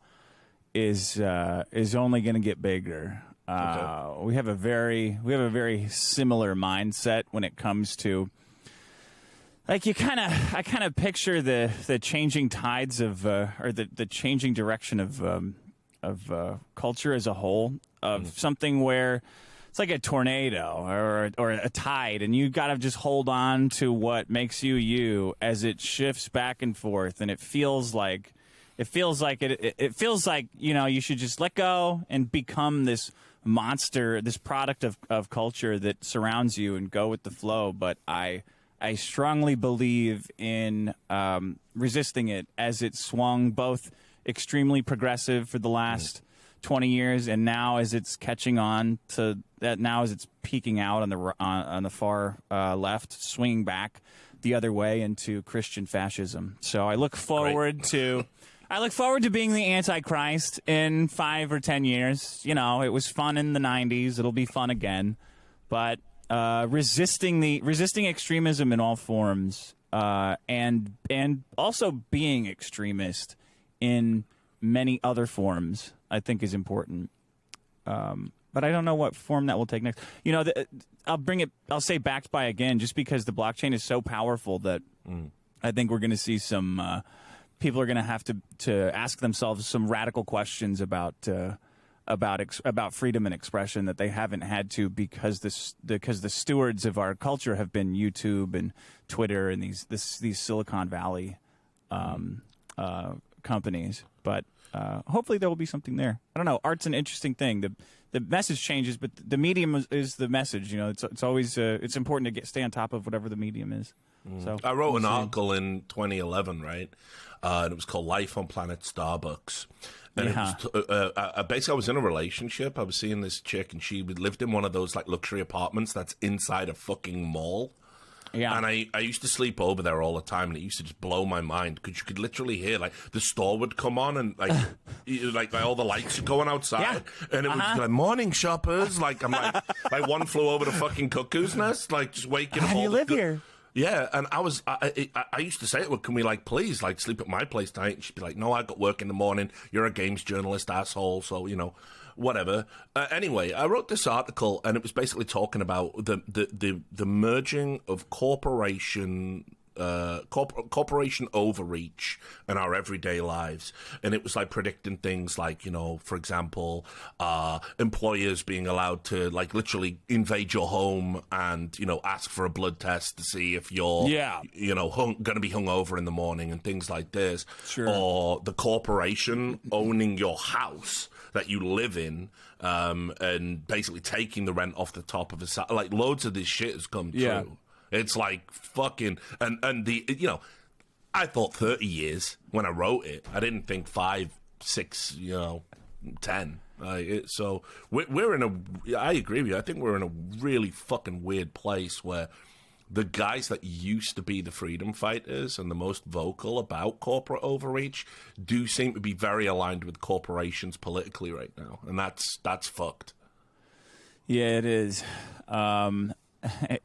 is only going to get bigger. Okay. We have a very similar mindset when it comes to. Like I kind of picture the changing tides of or the changing direction of culture as a whole, of something where it's like a tornado or a tide, and you got to just hold on to what makes you as it shifts back and forth, and it feels like you should just let go and become this monster, this product of culture that surrounds you, and go with the flow. But I strongly believe in resisting it as it swung both extremely progressive for the last 20 years, and now as it's catching on to that, now as it's peaking out on the far left, swinging back the other way into Christian fascism. So I look forward to being the Antichrist in 5 or 10 years. You know, it was fun in the 90s. It'll be fun again. But resisting extremism in all forms, and also being extremist in many other forms, I think is important. But I don't know what form that will take next. You know, I'll say backed by again, just because the blockchain is so powerful that I think we're going to see some people are going to have to ask themselves some radical questions about freedom and expression that they haven't had to because the stewards of our culture have been YouTube and Twitter and these Silicon Valley companies. But hopefully there will be something there. I don't know. Art's an interesting thing. The message changes, but the medium is the message. You know, it's always it's important to stay on top of whatever the medium is. So I wrote an article in 2011, right? And it was called "Life on Planet Starbucks." And it was basically, I was in a relationship. I was seeing this chick, and she lived in one of those like luxury apartments that's inside a fucking mall. Yeah. And I used to sleep over there all the time, and it used to just blow my mind because you could literally hear like the store would come on and like all the lights going outside, and it was like morning shoppers. Like I'm like one flew over the fucking cuckoo's nest, like just waking up. How do you live here? Yeah, and I used to say it, well, can we like please like sleep at my place tonight? And she'd be like, no, I got work in the morning. You're a games journalist, asshole. So you know. Whatever. Anyway, I wrote this article, and it was basically talking about the merging of corporation overreach in our everyday lives. And it was like predicting things like, you know, for example, employers being allowed to like literally invade your home and, you know, ask for a blood test to see if you're, you know, going to be hungover in the morning and things like this. Sure. Or the corporation owning your house that you live in, and basically taking the rent off the top of a like loads of this shit has come true. It's like fucking and the you know, I thought 30 years when I wrote it. I didn't think 5, 6, you know, 10. So we're in a. I agree with you. I think we're in a really fucking weird place where the guys that used to be the freedom fighters and the most vocal about corporate overreach do seem to be very aligned with corporations politically right now, and that's fucked. Yeah, it is.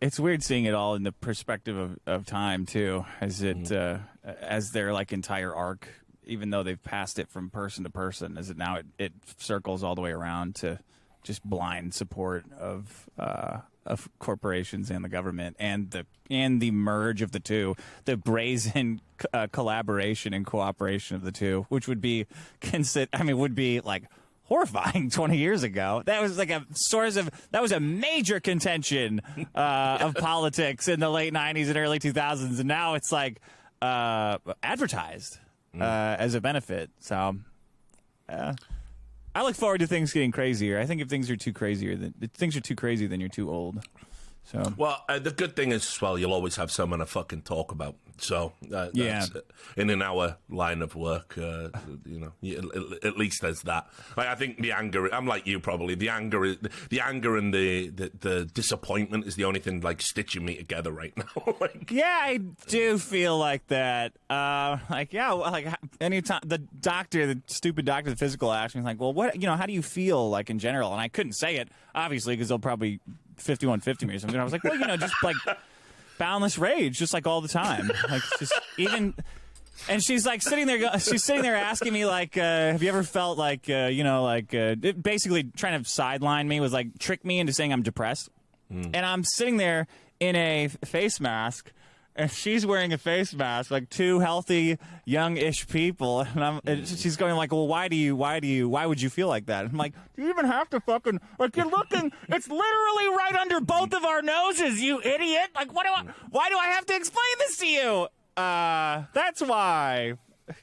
It's weird seeing it all in the perspective of time too, as their like entire arc, even though they've passed it from person to person, as it now it circles all the way around to just blind support of corporations and the government, and the merge of the two, the collaboration and cooperation of the two, which would be would be like horrifying 20 years ago. That was like that was a major contention of politics in the late 90s and early 2000s, and now it's like advertised as a benefit. So I look forward to things getting crazier. I think if things are too crazy, then you're too old. So the good thing is, well, you'll always have someone to fucking talk about. So that's, in our line of work, you know, at least there's that. Like, I think the anger. I'm like you, probably. The anger and the disappointment is the only thing like stitching me together right now. Like, yeah, I do feel like that. Anytime the stupid doctor, the physical action is like, well, what, you know, how do you feel like in general? And I couldn't say it obviously because they'll probably 5150 me or something. I was like, well, you know, just like boundless rage, just like all the time, like just even. And she's like sitting there asking me like, have you ever felt like, you know, like basically trying to sideline me, was like trick me into saying I'm depressed. And I'm sitting there in a face mask, and she's wearing a face mask, like two healthy, young-ish people, and she's going like, well, why would you feel like that? I'm like, do you even have to fucking, like, you're looking, it's literally right under both of our noses, you idiot! Like, why do I have to explain this to you? That's why.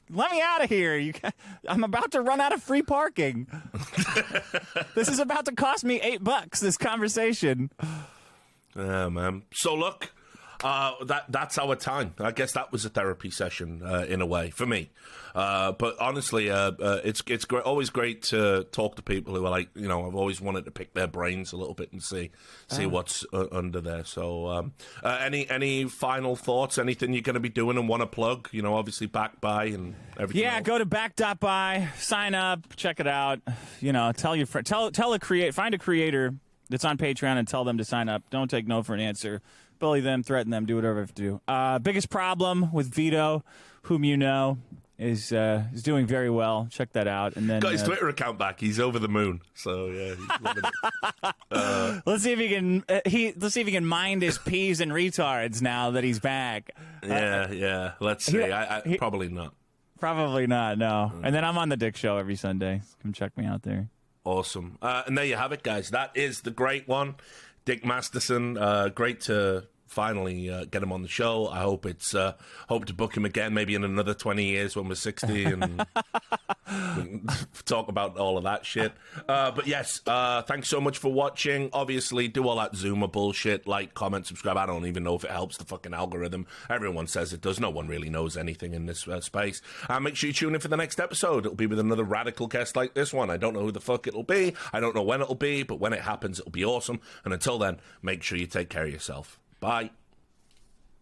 Let me out of here. I'm about to run out of free parking. This is about to cost me $8, this conversation. Yeah, man. So look, That's our time. I guess that was a therapy session in a way for me. But honestly, it's always great to talk to people who are like, you know, I've always wanted to pick their brains a little bit and see what's under there. So, any final thoughts? Anything you're going to be doing and want to plug? You know, obviously Back By and everything. Yeah, else. go to back.by, sign up, check it out. You know, tell your friend, find a creator that's on Patreon and tell them to sign up. Don't take no for an answer. Bully them, threaten them, do whatever you have to do. Biggest problem with Vito, whom you know, is doing very well. Check that out. And then got his Twitter account back. He's over the moon. So yeah, he's loving it. Let's see if he can mind his P's and retards now that he's back. Yeah. Let's see. I probably not. Probably not. No. And then I'm on the Dick Show every Sunday. Come check me out there. Awesome. And there you have it, guys. That is the great one, Dick Masterson. Great to finally get him on the show. I hope hope to book him again, maybe in another 20 years when we're 60 and we can talk about all of that shit. But yes, thanks so much for watching. Obviously, do all that Zoomer bullshit, like, comment, subscribe. I don't even know if it helps the fucking algorithm. Everyone says it does. No one really knows anything in this space. Make sure you tune in for the next episode. It'll be with another radical guest like this one. I don't know who the fuck it'll be. I don't know when it'll be, but when it happens, it'll be awesome. And until then, make sure you take care of yourself. Bye.